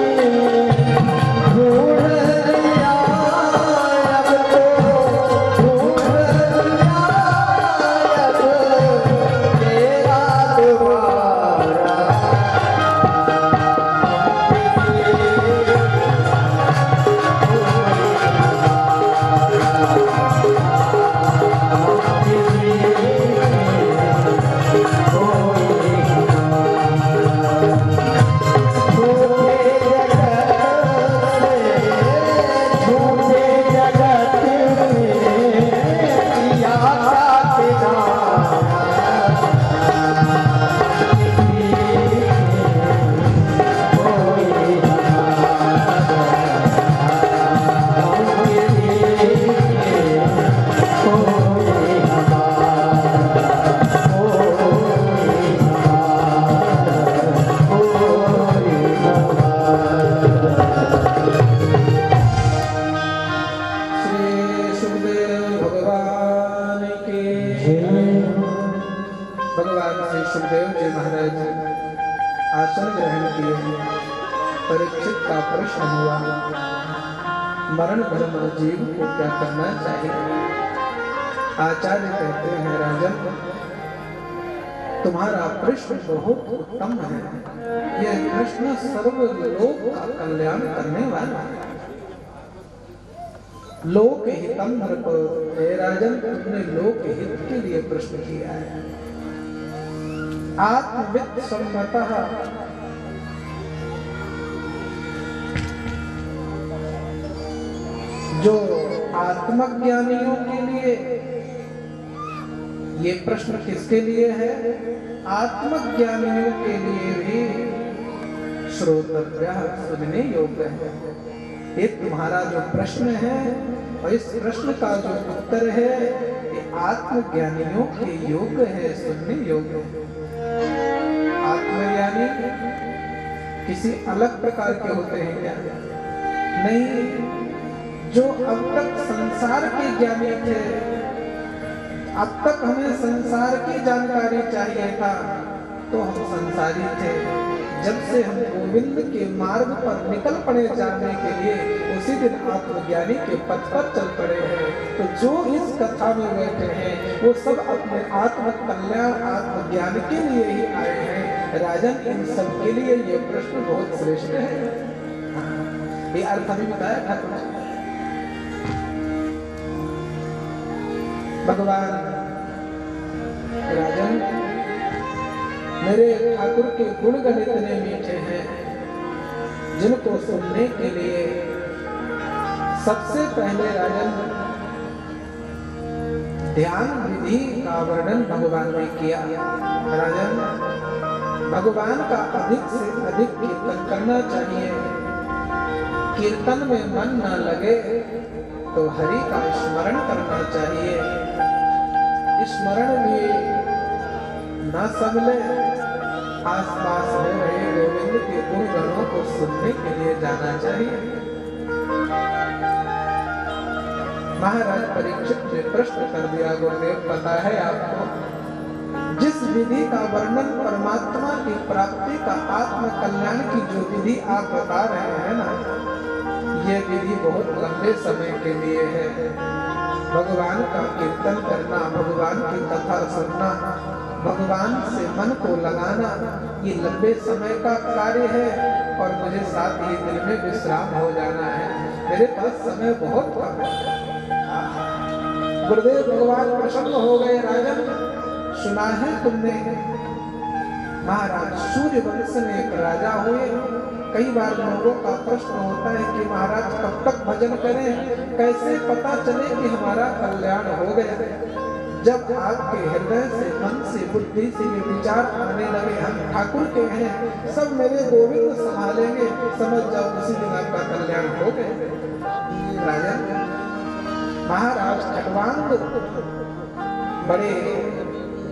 ढूंढ लिया अब तो, ढूंढ लिया अब तेरा दोबारा। झूठे जगत में किया क्या श्री सुखदेव भगवान की। भगवान श्री सुखदेव जी महाराज आसन ग्रहण किए। परीक्षित का प्रश्न हुआ, मरण धर्म जीव को क्या करना चाहिए? आचार्य कहते हैं, राजन तुम्हारा प्रश्न बहुत उत्तम है। यह प्रश्न सर्वलोक का कल्याण करने वाला है। लोक हितम नृप, हे राजन तुमने लोक हित के लिए प्रश्न किया है। आत्मविद सम्मतः जो आत्मज्ञानियों के लिए, ये प्रश्न किसके लिए है? आत्मज्ञानियों के लिए भी श्रोतव्य, सुनने योग्य है। ये तुम्हारा जो प्रश्न है और इस प्रश्न का जो उत्तर है, ये आत्मज्ञानियों के योग्य है, सुनने योग्य है। आत्मज्ञानी किसी अलग प्रकार के होते हैं क्या? नहीं, जो अब तक संसार के ज्ञानी थे, अब तक हमें संसार की जानकारी चाहिए था तो हम संसारी थे। जब से हम गोविंद के मार्ग पर निकल पड़े जाने के लिए, उसी दिन आत्मज्ञानी के पथ पर चल पड़े हैं। तो जो इस कथा में बैठे हैं वो सब अपने आत्म कल्याण, आत्मज्ञान के लिए ही आए हैं। राजन इन सब के लिए ये प्रश्न बहुत श्रेष्ठ है। ये अर्थ अभी बताया ठाकुर जी। भगवान राजन मेरे ठाकुर के गुण गण इतने मीठे हैं, जिनको सुनने के लिए सबसे पहले राजन ध्यान विधि का वर्णन भगवान ने किया। राजन भगवान का अधिक से अधिक कीर्तन करना चाहिए। कीर्तन में मन न लगे तो हरि का स्मरण करना चाहिए। स्मरण भी न संभले, आसपास हो रहे गोविंद के गुण गणों को सुनने के लिए जाना चाहिए। महाराज परीक्षित ने प्रश्न कर दिया, गुरुदेव पता है आपको, जिस विधि का वर्णन परमात्मा की प्राप्ति का, आत्म कल्याण की जो विधि आप बता रहे हैं ना, ये विधि बहुत लंबे समय के लिए है। भगवान का कीर्तन करना, भगवान की कथा सुनना, भगवान से मन को लगाना, ये लंबे समय का कार्य है और मुझे साथ ही दिल में विश्राम हो जाना है। मेरे पास समय बहुत कम है। गुरुदेव भगवान प्रसन्न हो गए। राजन सुना है तुमने महाराज सूर्यवंश में एक राजा हुए। कई बार लोगों का प्रश्न होता है कि महाराज कब तक भजन करें, कैसे पता चले कि हमारा कल्याण हो गया। जब आपके हृदय से, मन से, बुद्धि से ये विचार आने लगे हम ठाकुर के हैं, सब मेरे गोविंद संभालेंगे, समझ जाओ उसी दिन आपका कल्याण हो गया। राजा महाराज खटवांग बड़े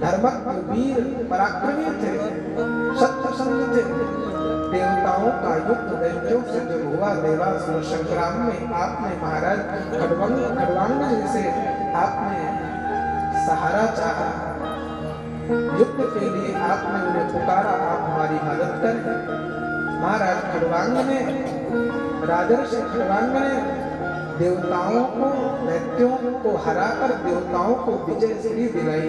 धर्मज्ञ, वीर, पराक्रमी थे, सत्यसंध थे। देवताओं का युद्ध दैत्यों से जब हुआ देवासुर संग्राम में, आपने महाराज खटवांग जी से आपने सहारा चाहा। युद्ध के लिए आपने उन्हें पुकारा, आप हमारी मदद करें। महाराज खटवांग ने, राजर्षि खटवांग ने देवताओं को, दैत्यों को हराकर देवताओं को विजय श्री दिलाई।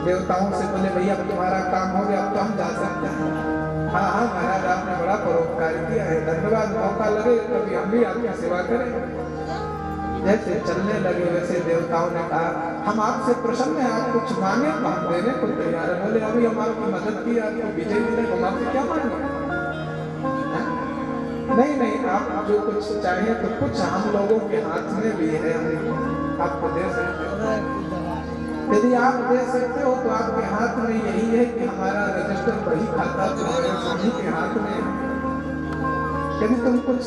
देवताओं से बोले भैया अब तुम्हारा काम हो गया, अब तो हम जा सकते हैं। हाँ हाँ महाराज आपने बड़ा परोपकार किया है, धन्यवाद, मौका लगे कभी हम भी आपकी सेवा करें। जैसे चलने लगे वैसे देवताओं ने कहा हम आपसे प्रसन्न हैं, आप कुछ मांगे तो हम देने को तैयार है। बोले अभी हम आपकी मदद की, आपको विजय मिले, हम आपसे क्या मांगे? नहीं नहीं, आप जो कुछ चाहें तो कुछ हम लोगों के हाथ में भी है, हम आपको दे सकते हो। यदि आप दे सकते हो तो आपके हाथ में यही है कि हमारा रजिस्टर वही खाता तुम्हारे स्वामी के हाथ में है। यदि तुम कुछ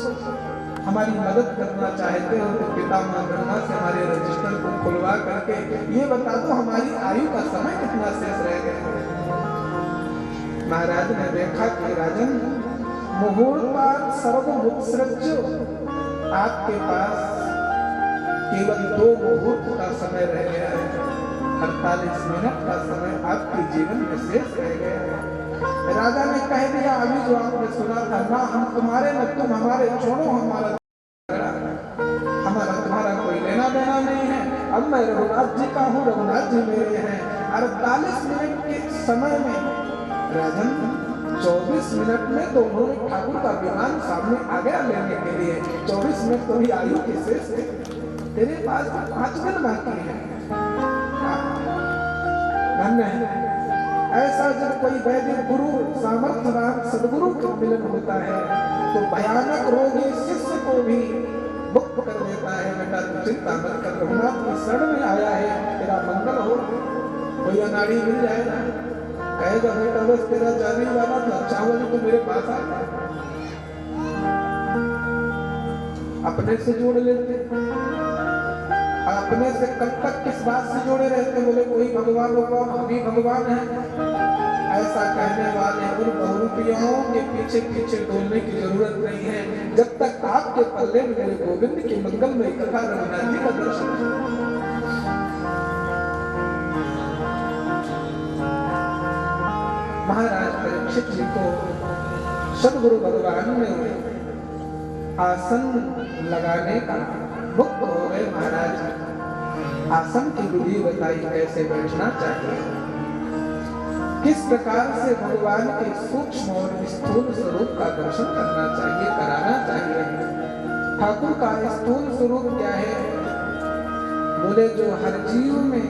हमारी मदद करना चाहते हो तो पितामह ब्रह्मा से हमारे रजिस्टर को खुलवा करके ये बता दो हमारी आयु का समय कितना शेष रह गया। महाराज ने देखा कि राजन मुहूर्तात् सर्वमुत्सृज्य, आपके पास केवल 2 मुहूर्त का समय रह गया है, 48 मिनट का समय आपके जीवन में शेष रह गया है। राजा ने कह दिया अभी जो आपने सुना था, ना हम तुम्हारे न तुम हमारे, छोड़ो हमारा तुम्हारा कोई लेना देना नहीं है। अब मैं रघुनाथ जी का हूँ, रघुनाथ जी मेरे हैं। 48 मिनट के समय में राजन 24 मिनट में तो उन्होंने ठाकुर का विमान सामने आ गया लेने के लिए। 24 मिनट तो ही आयु के शेष थे, तेरे पास 5 दिन बाकी है। धन्य है। ऐसा जब कोई वैदिक गुरु, सामर्थ्यवान सदगुरु का मिलन होता है तो भयानक रोगी शिष्य को भी मुक्त कर देता है। बेटा तू चिंता मत कर, रघुनाथ की शरण में आया है, तेरा मंगल हो। कोई अनाड़ी मिल जाएगा, कहेगा बेटा बस तेरा जाने वाला था, चावल तो मेरे पास आ गया। अपने से जोड़ लेते, अपने से कब तक किस बात से जोड़े रहते? बोले कोई भगवान होगा, हम भी भगवान हैं। ऐसा कहने वाले उन बहुरूपियों के पीछे पीछे डोलने की जरूरत नहीं है, जब तक आपके पल्ले में मेरे गोविंद की मंगलमय कथा रघुनाथ जी का दर्शन। महाराज परीक्षित जी को सदगुरु भगवान ने आसन लगाने का मुक्त हो गए। महाराज आसन की विधि बताई, कैसे बैठना चाहिए, किस प्रकार से भगवान के सूक्ष्म और स्थूल स्वरूप का दर्शन करना चाहिए, कराना चाहिए। ठाकुर का स्थूल स्वरूप क्या है? बोले जो हर जीव में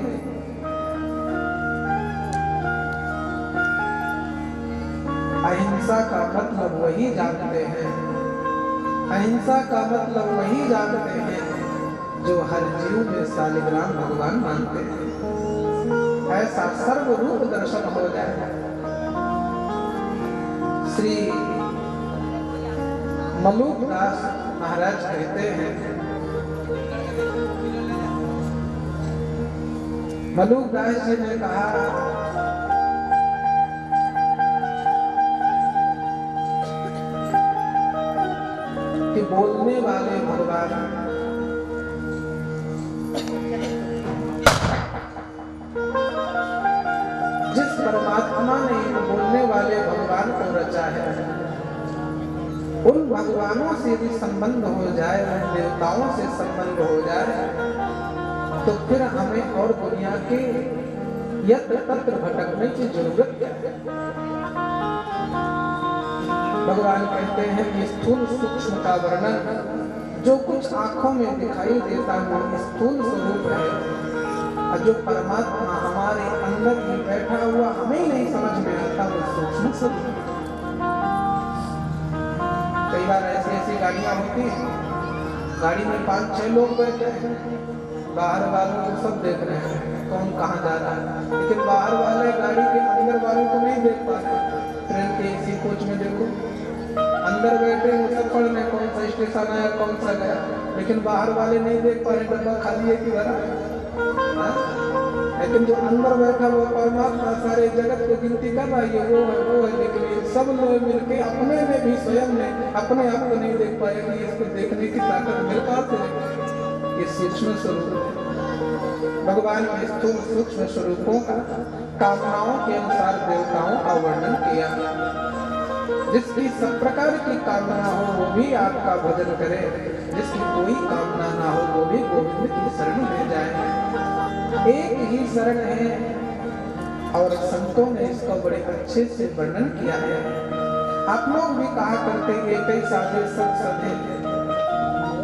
अहिंसा का मतलब वही जानते हैं, अहिंसा का मतलब वही जानते हैं जो हर जीव में शालिग्राम भगवान मानते हैं। ऐसा सर्वरूप दर्शन हो जाए। श्री मलुकदास महाराज कहते हैं, मलुकदास जी ने कहा कि बोलने वाले भगवान परमात्मा ने बोलने वाले भगवान को रचा है, उन भगवानों से भी संबंध हो जाए, उन देवताओं से संबंध हो जाए, तो फिर हमें और दुनिया के यत्र तत्र भटकने की जरूरत क्या है? भगवान कहते हैं कि स्थूल सूक्ष्म का वर्णन जो कुछ आंखों में दिखाई देता है स्थूल स्वरूप है, और जो परमात्मा हमारे अंदर ही बैठा हुआ हमें ही नहीं समझ में आता, वो सूक्ष्म स्वरूप। कई बार ऐसी ऐसी गाड़ियां होती हैं, गाड़ी में 5-6 लोग बैठे हैं, बाहर वालों को सब देख रहे हैं कौन कहाँ जा रहा है, लेकिन बाहर वाले गाड़ी के अंदर वालों को नहीं देख पा रहे। ट्रेन के इसी कोच में देखो, अंदर बैठे वो सब पढ़ रहे कौन सा स्टेशन आया कौन सा गया, लेकिन बाहर वाले नहीं देख पा रहे डब्बा खाली है कि भरा। लेकिन जो अंदर बैठा वो परमात्मा सारे जगत को गिनती कर रहा है, वो है, लेकिन ये सब लोग मिलके अपने में भी स्वयं में अपने आप को नहीं देख पाए कि इसको देखने की ताकत मिल पाती है। ये सूक्ष्म स्वरूप है। भगवान के स्थूल सूक्ष्म स्वरूपों का कामनाओं के अनुसार देवताओं का वर्णन किया। जिसकी सब प्रकार की कामना हो वो भी आपका भजन करे, जिसकी कोई कामना ना हो वो भी गोविंद की शरण में जाए। एक ही शरण है और संतों ने इसका बड़े अच्छे से वर्णन किया है। आप लोग भी कहा करते एक ही साधे सब सधे,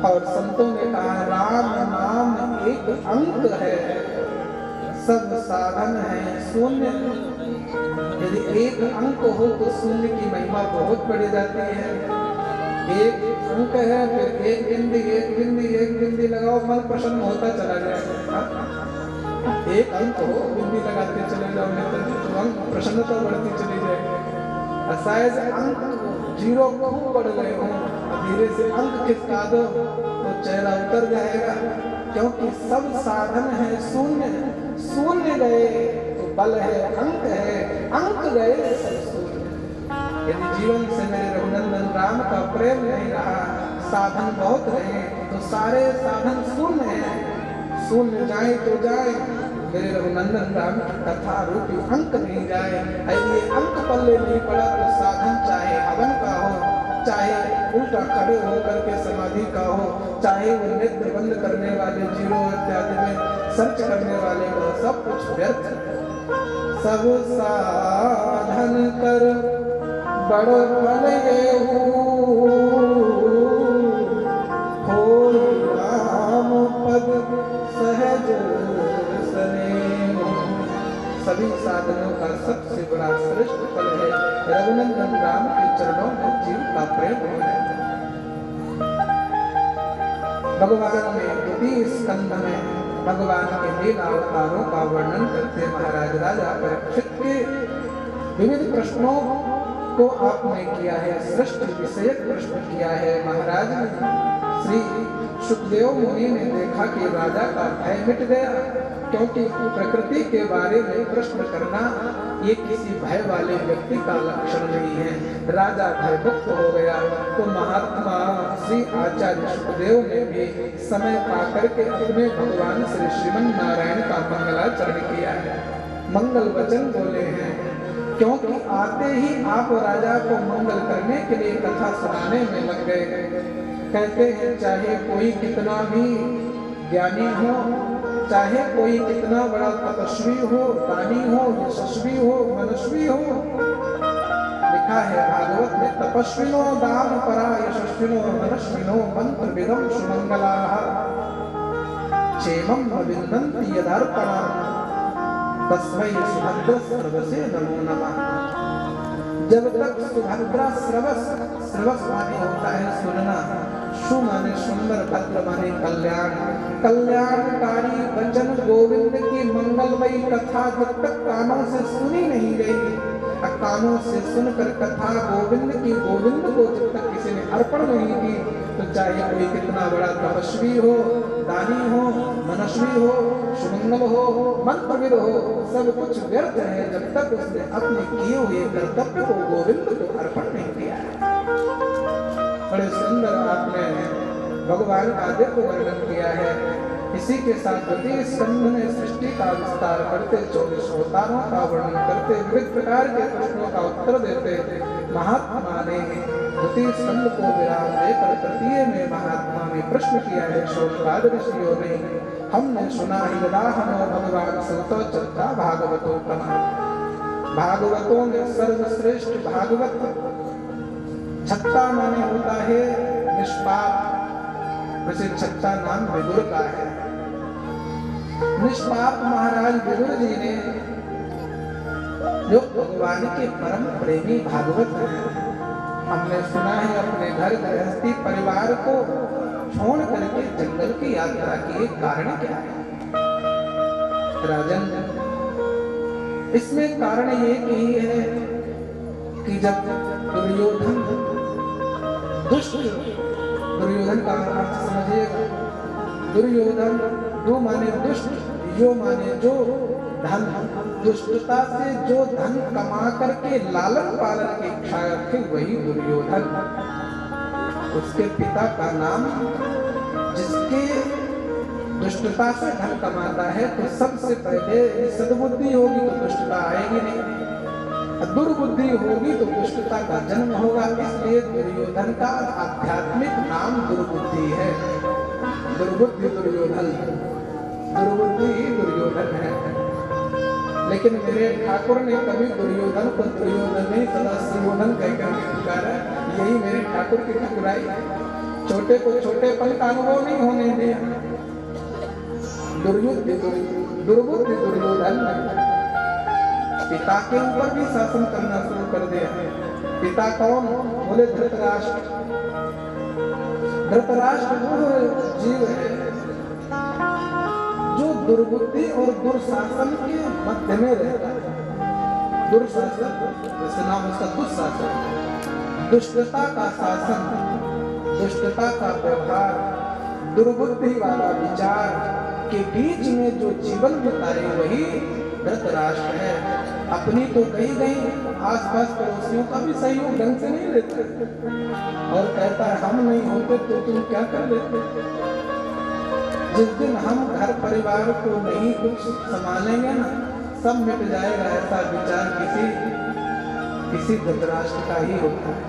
और संतों ने कहा राम नाम एक अंक है, सब साधन है शून्य। यदि एक अंक हो तो शून्य की महिमा बहुत बढ़ जाती है। एक अंक है, फिर एक बिंदी लगाओ, मन प्रसन्न होता चला जाएगा। एक अंक हो, बिंदी लगाते चले जाओ, तो अंक प्रसन्नता बढ़ती चली जाएगी। शायद अंक 0 खूब बढ़ गए हो, धीरे से अंक खिसका दो तो चेहरा उतर जाएगा, क्योंकि सब साधन है शून्य। शून्य गए तो बल है, अंक गए सब शून्य। यदि जीवन से मेरे रघुनंदन राम का प्रेम नहीं रहा, साधन बहुत रहे तो सारे साधन शून्य हैं। शून्य जाए तो जाए, मेरे रघुनंदन राम की कथा रूपी अंक नहीं जाए। ये अंक पल्ले नहीं पड़ा तो साधन चाहे हवन का हो, चाहे उल्टा खड़े होकर के समाधि का हो, चाहे वो नेत्र बंद करने वाले जीरो इत्यादि में सर्च करने वाले को, सब कुछ व्यर्थ है। सब साधन कर बड़ फल हो राम पद सहज सनेह। सभी साधनों का सबसे बड़ा श्रेष्ठ फल है रघुनंदन राम के चरणों में जीव का प्रेम हो जाता है। भगवान ने द्वितीय स्कंध में भगवान के लीला अवतारों का वर्णन करते महाराज राजा परीक्षित के विविध प्रश्नों को आपने किया है, सृष्टि विषयक प्रश्न किया है। महाराज श्री सुखदेव मुनि ने देखा कि राजा का भय मिट गया, क्योंकि प्रकृति के बारे में प्रश्न करना ये किसी भय वाले व्यक्ति का लक्षण नहीं है। राजा भयमुक्त हो गया तो महात्मा श्री आचार्य सुखदेव ने भी समय पाकर के अपने भगवान श्री श्रीमन नारायण का मंगलाचरण किया है, मंगल वचन बोले हैं। क्योंकि आते ही आप राजा को मंगल करने के लिए कथा सुनाने में लग गए। कहते हैं चाहे कोई कितना भी ज्ञानी हो, चाहे कोई कितना बड़ा तपस्वी हो, दानी हो, यशस्वी हो, मनस्वी हो, लिखा है भागवत में तपस्विनो दान परा यशस्विनो मनस्विनो मंत्र विदम सुमंगलाः क्षेमं न विन्दन्ति यदार्पणम् तस्मै सुभद्रा सर्वसे नमो नमः। जब तक सुभद्रा श्रवस माने होता है सुनना, सु माने सुंदर, भद्र माने कल्याण, कल्याणकारी वचन गोविंद की मंगलमयी कथा जब तक कानों से सुनी नहीं गई, कानों से सुनकर कथा गोविंद की, गोविंद को जब तक किसी ने अर्पण नहीं की, तो चाहे कोई कितना बड़ा तपस्वी हो, दानी हो, मनस्वी हो, सुमंगल हो, मंत्रविद हो, सब कुछ व्यर्थ है जब तक उसने अपने किए हुए कर्तव्य को गोविंद को अर्पण नहीं किया है। बड़े सुंदर आपने भगवान का दिव्य वर्णन किया है। इसी के साथ द्वितीय स्कंध में सृष्टि का विस्तार करते, 24 अवतारों का वर्णन करते, विविध प्रकार के प्रश्नों का उत्तर देते महात्मा ने द्वितीय स्कंध को विराम देकर तृतीय में महात्मा ने प्रश्न किया है। शौनकाद ऋषियों ने हमने सुना हिदाहनो भगवान संतो चर्चा भागवतों तमा। भागवतों में सर्वश्रेष्ठ भागवत, छत्ता माने होता है निष्पाप, वैसे छत्ता नाम विदुर का है। निष्पाप महाराज विदुर जी ने, जो भगवान के परम प्रेमी भागवत हैं, हमने सुना है अपने घर गृहस्थी परिवार को छोड़ करके जंगल की यात्रा की एक कारण क्या है राजन? इसमें कारण ये कि है कि जब दुर्योधन दुष्ट, दुर्योधन का अर्थ समझिएगा, दुर्योधन दो माने दुष्ट, यो माने जो धन, दुष्टता से जो धन कमा करके लालन पालन की इच्छा रखे वही दुर्योधन। उसके पिता का नाम, जिसके दुष्टता से धन कमाता है तो सबसे पहले सद्बुद्धि होगी तो दुष्टता आएगी नहीं, दुर्बुद्धि होगी तो दुष्टता का जन्म होगा। इसलिए दुर्योधन का आध्यात्मिक नाम दुर्बुद्धि है। दुर्बुद्धि दुर्योधन, दुर्बुद्धि ही दुर्योधन है। लेकिन मेरे ठाकुर ने कभी दुर्योधन को दुर्योधन नहीं सदा सुयोधन कहकर पुकारा। यही मेरे ठाकुर की ठकुराई, छोटे को छोटेपन का अनुभव नहीं होने दिया। दुर्बुद्धि दुर्योधन पिता के ऊपर भी शासन करना शुरू कर दिया। पिता कौन? बोले धृतराष्ट्र। धृतराष्ट्र वो जीव है जो दुर्बुद्धि और दुर्शासन के मध्य में रहता है। दुर्शासन जैसे नाम उसका दुशासन, दुष्टता का शासन, दुष्टता का व्यवहार, दुर्बुद्धि वाला विचार के बीच में जो जीवन बिताए वही धृतराष्ट्र है। अपनी तो कहीं कहीं आसपास पड़ोसियों का भी सहयोग ढंग से नहीं लेता और कहता है हम नहीं होते तो तुम क्या कर लेते। जिस दिन हम घर परिवार को नहीं कुछ संभालेंगे ना, सब मिट जाएगा, ऐसा विचार किसी धृतराष्ट्र का ही होता है।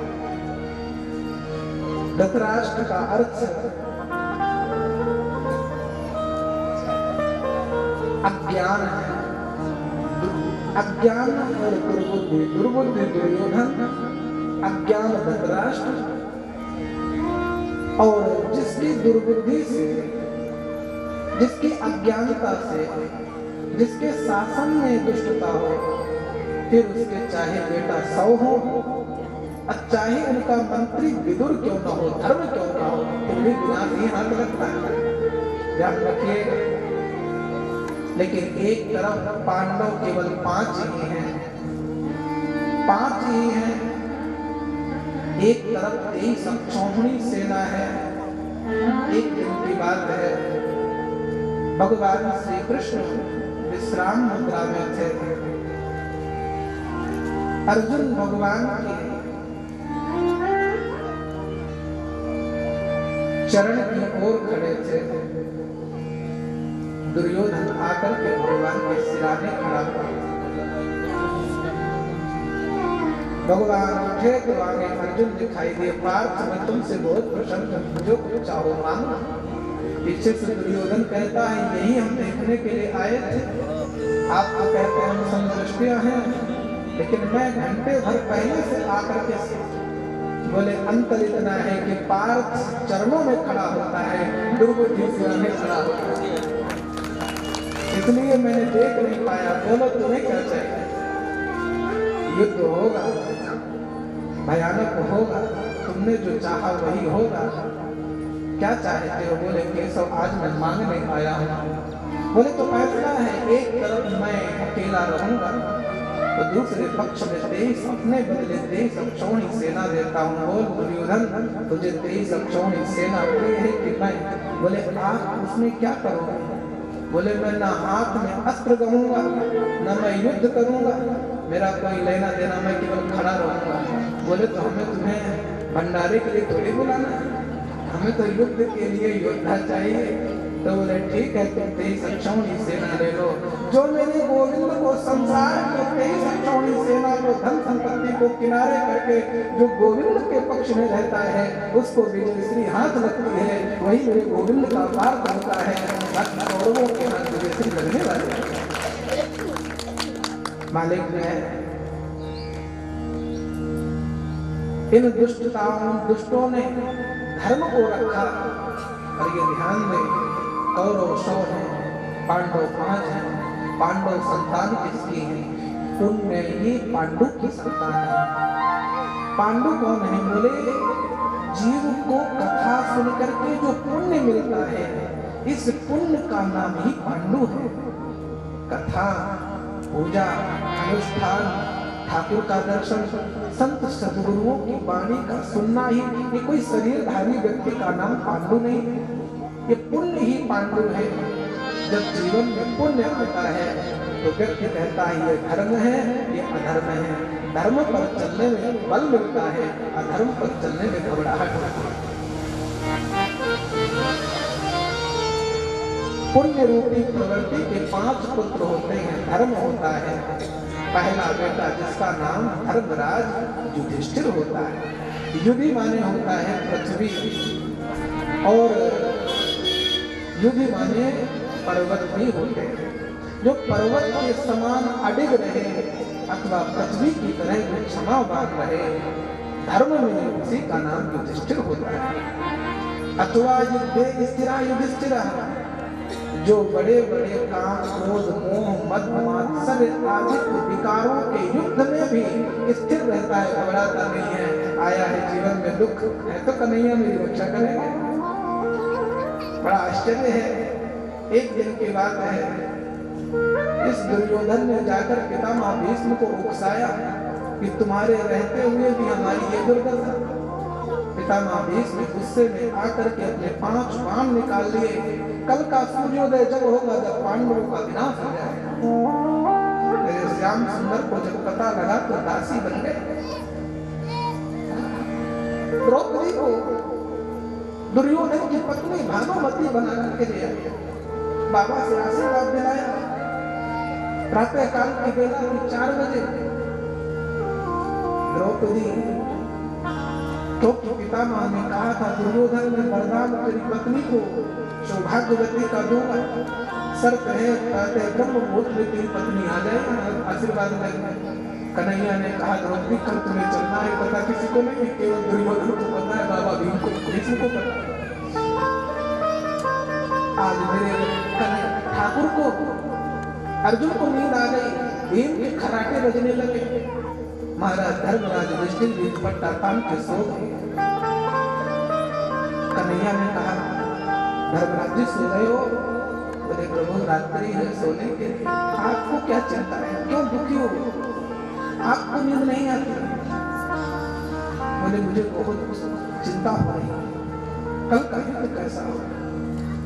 धृतराष्ट्र का अर्थ अज्ञान है। अज्ञान और दुर्बुद्धि, दुर्बुद्धि दुर्योधन, अज्ञान धृतराष्ट्र। और जिसकी दुर्बुद्धि से, जिसकी अज्ञानता से, जिसके शासन में दुष्टता हो, फिर उसके चाहे बेटा 100 हो, चाहे उनका मंत्री विदुर क्यों न हो, धर्म क्यों न हो, फिर भी विनाश ही हाथ लगता है। ध्यान रखिएगा। लेकिन एक तरफ पांडव केवल 5 ही हैं, 5 ही हैं। एक तरफ 23 अक्षौहिणी सेना है। एक दिन की बात है, भगवान श्री कृष्ण विश्राम मुद्रा में थे। अर्जुन भगवान के चरण की ओर खड़े थे। दुर्योधन आकर के भगवान के सिराने खड़ा हुआ। भगवान उठे तो आगे अर्जुन दिखाई दिए। पार्थ मैं तुमसे बहुत प्रसन्न हूं, जो कुछ चाहो मांगो। पीछे से दुर्योधन कहता है यही हम देखने के लिए आए थे। आप तो कहते हम समदृष्टियां हैं, लेकिन मैं घंटे भर पहले से आकर के बोले अंतर इतना है कि पार्थ चरणों में खड़ा होता है, दुर्बुद्धि सिराने खड़ा होता है। इसलिए मैंने देख नहीं पाया। बोलो तुम्हें क्या चाहिए? युद्ध होगा, भयानक होगा, तुमने जो चाहा वही होगा। क्या चाहते हो? बोले केशव आज मैं मांगने आया हूँ। बोले तो फैसला है, एक तरफ मैं अकेला रहूंगा तो दूसरे पक्ष में 23 अपने बदले 23 अक्षौहिणी सेना देता हूँ। बोल दुर्योधन तुझे 23 अक्षौहिणी सेना प्रिय है कि नहीं? बोले आप उसमें क्या करोगे? बोले मैं ना हाथ में अस्त्र गहूंगा, ना मैं युद्ध करूंगा, मेरा कोई लेना देना, मैं केवल खड़ा रहूंगा। बोले तो हमें तुम्हें भंडारे के लिए थोड़ी बुलाना है, हमें तो युद्ध के लिए योद्धा चाहिए। तो बोले ठीक है तुम 23 अक्षौहिणी सेना ले लो। जो मेरे गोविंद को संसार के 23 अक्षौहिणी सेना को धन संपत्ति को किनारे करके जो गोविंद के पक्ष में रहता है उसको विजयश्री हाथ लगती है, वही मेरे गोविंद का पार्थ होता है। कौरवों के हाथ विजयश्री लगने वाले मालिक ने इन दुष्टों ने धर्म को रखा। और ये ध्यान दें, कौरव 100 है, पांडव 5 हैं, पांडव संतान किसकी है? पुण्य ही पांडु की संतान है। पांडु कौन है? बोले जीव को कथा सुन करके जो पुण्य मिलता है, इस पुण्य का नाम ही पांडु है। कथा, पूजा, अनुष्ठान, ठाकुर का दर्शन, संत सद्गुरुओं की वाणी का सुनना ही ये कोई शरीरधारी व्यक्ति का नाम पांडु नहीं है, ये पुण्य ही पांडु है। जब जीवन में पुण्य आता है तो व्यक्ति कहता है ये धर्म है, ये अधर्म है। धर्म पर चलने में बल मिलता है, अधर्म पर चलने में घबराहट होती है। पुण्य रूपी प्रवृत्ति के 5 पुत्र होते हैं। धर्म होता है पहला बेटा जिसका नाम धर्मराज युधिष्ठिर होता है। युधि माने होता है पृथ्वी और युधि माने पर्वत भी होते हैं। जो पर्वत के समान अडिग रहे अथवा पृथ्वी की तरह जो क्षमावान रहे, धर्म में उसी का नाम युधिष्ठिर होता है। अथवा युद्धे स्थिरा युधिष्ठिरा, जो बड़े बड़े काम, क्रोध, मोह, मद, मात्सर्य आदि विकारों के युद्ध में भी स्थिर रहता है, घबराता नहीं है। आया है जीवन में दुख है तो कन्हैया मेरी रक्षा करेंगे। बड़ा आश्चर्य है। एक दिन की बात है, इस दुर्योधन ने जाकर पितामह भीष्म को उकसाया कि तुम्हारे रहते हुए भी हमारी ये दुर्दशा। पितामह भीष्म गुस्से में आकर के अपने 5 बाण निकाल लिए। कल का सूर्योदय जब होगा, जब पांडवों का विनाश हो जाएगा। मेरे श्याम सुंदर को जब पता लगा तो दासी बन गए। द्रौपदी को दुर्योधन की पत्नी भानुमती बना करके दिया। बाबा से आशीर्वाद दिलाया। प्रातः काल की बेला 4 बजे द्रौपदी तो पितामह ने कहा था दुर्योधन ने वरदान तेरी पत्नी को सौभाग्यवती का दूंगा। शर्त है प्रातः ब्रह्म मुहूर्त में तेरी पत्नी आ जाए, आशीर्वाद लगना। कन्हैया ने कहा द्रौपदी कल तुम्हें चलना है, पता किसी को नहीं, केवल दुर्योधन को पता है, बाबा भीम को किसी को पता है। आज मेरे ठाकुर को अर्जुन को नींद आ गई, भीम के खराटे बजने लगे। महाराज धर्मराज युधिष्ठिर भी दुपट्टा तान के सो गए। कन्हैया ने कहा धर्मराज जी सो गए हो? बोले प्रभु रात्रि है सोने के लिए, आपको क्या चिंता है, क्यों दुखी हो, आपको नींद नहीं आती? बोले मुझे बहुत चिंता हो रही है, कल का युद्ध कैसा होगा?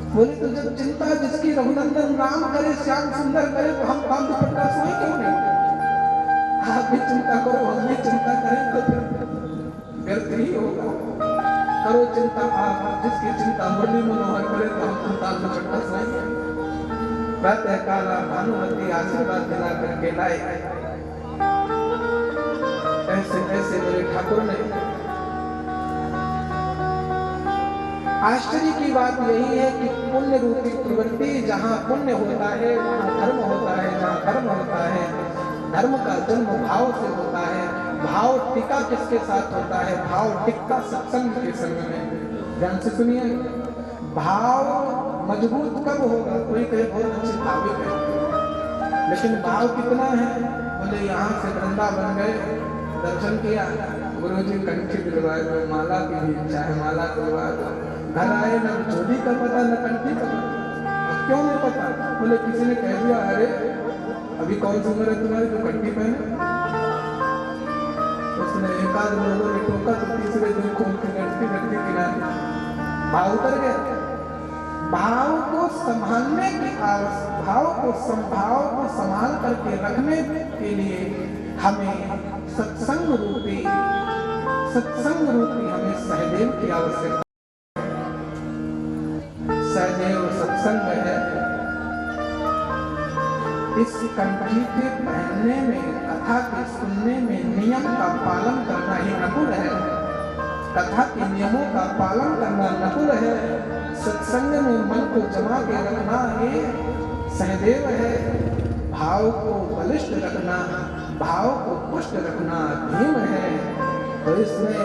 बोले तो जब चिंता जिसकी रघुनंदन राम करे, श्याम सुंदर करे, तो हम काम दुपट्टा सोए क्यों नहीं? आप भी चिंता करो, हम भी चिंता करें तो फिर व्यर्थ ही होगा। करो चिंता आप, जिसकी चिंता मुरली मनोहर करे तो हम ताल दुपट्टा सोएंगे। प्रातः काल भानुमती आशीर्वाद दिला करके लाए। ऐसे ऐसे मेरे ठाकुर ने। आश्चर्य की बात यही है कि पुण्य रूपी प्रवृत्ति, जहाँ पुण्य होता है वहाँ धर्म होता है, जहाँ धर्म होता है धर्म का जन्म भाव से होता है। भाव टिका किसके साथ होता है? भाव टिकता सत्संग के संग में। ध्यान से सुनिए, भाव मजबूत कब होगा? कोई कहे बहुत अच्छे भाविक है, लेकिन भाव कितना है? बोले यहाँ से वृंदावन गए, दर्शन किया, गुरुजी कंठी दिलवाए दो, माला की भी इच्छा है, माला दिलवा दो। घर आए न जोड़ी का पता न कंठी का पता। क्यों नहीं पता? बोले किसी ने कह दिया अरे अभी कौन सी उम्र है तुम्हारी जो कंठी पहने? उसने एकाध लोगों ने टोका तो तीसरे दिन खोल के लटकी लटकी किनारे। भाव उतर गया। भाव को संभालने की आवश्यकता, भाव को संभाल करके रखने के लिए हमें सत्संग रूपी हमें सहदेव की आवश्यकता। सहदेव सत्संग है। इस कंठी के पहनने में, कथा के सुनने में नियम का पालन करना ही नकुल है। कथा के नियमों का पालन करना नकुल है। सत्संग में मन को जमा के रखना ये सहदेव है। भाव को बलिष्ठ रखना, भाव को पुष्ट रखना भीम है। तो इसमें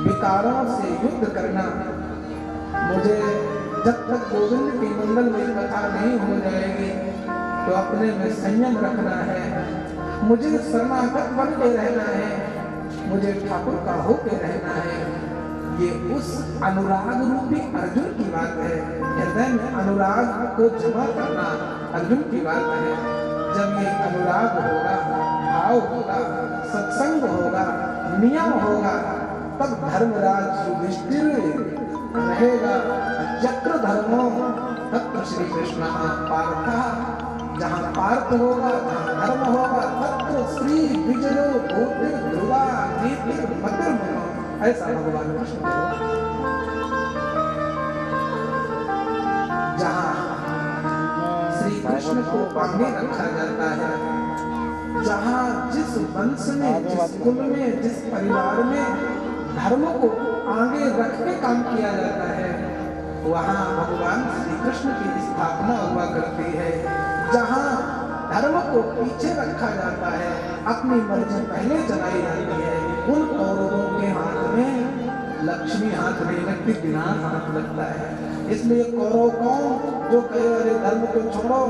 विकारों से युद्ध करना। मुझे जब तक गोविंद की मंगल में कथा नहीं हो जाएगी तो अपने में संयम रखना है, मुझे शरणागत बन के रहना है, मुझे ठाकुर का होके रहना है। ये उस अनुराग रूपी अर्जुन की बात है। हृदय में अनुराग को जमा करना अर्जुन की बात है। जब ये अनुराग होगा, भाव होगा, सत्संग होगा, नियम होगा, तब धर्मराज युधिष्ठिर रहेगा। यत्र धर्मो तत्र श्री कृष्ण पार्थ। जहाँ पार्थ होगा, जहाँ धर्म होगा, तत्र श्री विजयो भूति ध्रुवा नीति मतिर मनो। ऐसा भगवान कृष्ण जहाँ श्री कृष्ण को आगे रखा जाता है, जहाँ जिस वंश में, जिस कुल में, जिस परिवार में धर्म को आगे रख के काम किया जाता है, वहाँ भगवान श्री कृष्ण की स्थापना हुआ करती है। जहाँ धर्म को पीछे रखा जाता है, अपनी मर्जी पहले चलाई जाती है, उन कौरवों के हाथ में लक्ष्मी हाथ नहीं लगती, विनाश हाथ लगता है। इसलिए कौरव कौन जो कहे अरे धर्म को छोड़ो,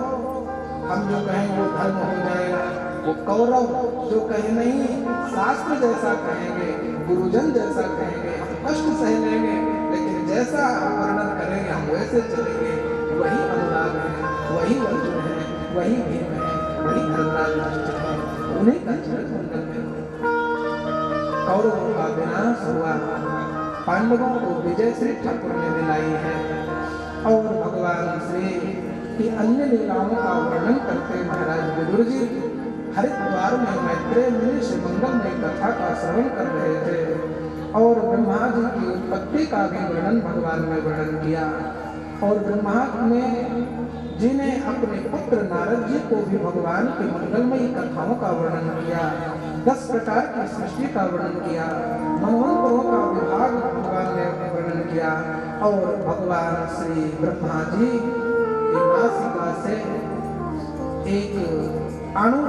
हम जो कहें वो धर्म हो जाएगा, वो कौरव जो कहे नहीं शास्त्र जैसा कहेंगे, गुरुजन जैसा कहेंगे, हम कष्ट सह लेंगे, लेकिन जैसा वर्णन करेंगे हम वैसे चलेंगे, वही अनुराग है, वही अर्जुन है, वही भीम है, वही धर्मराज है, उन्हीं का चरित्र मंडल में कौरवों का विनाश हुआ, पांडवों को विजय श्री ठाकुर ने दिलाई है। और भगवान श्री की अन्य लीलाओं का वर्णन करते महाराज विदुर जी हरिद्वार में मैत्रेय मुनि से मंगलमय कथा का श्रवण कर रहे थे और ब्रह्मा जी की उत्पत्ति का भी वर्णन भगवान ने वर्णन किया। और ब्रह्मा ने जी ने अपने पुत्र नारद जी को भी भगवान की मंगलमयी कथाओं का वर्णन किया, 10 प्रकार की सृष्टि का वर्णन किया, मनवंतरों का विभाग भगवान ने वर्णन किया। और भगवान श्री ब्रह्मा जी की नासिका से एक अणु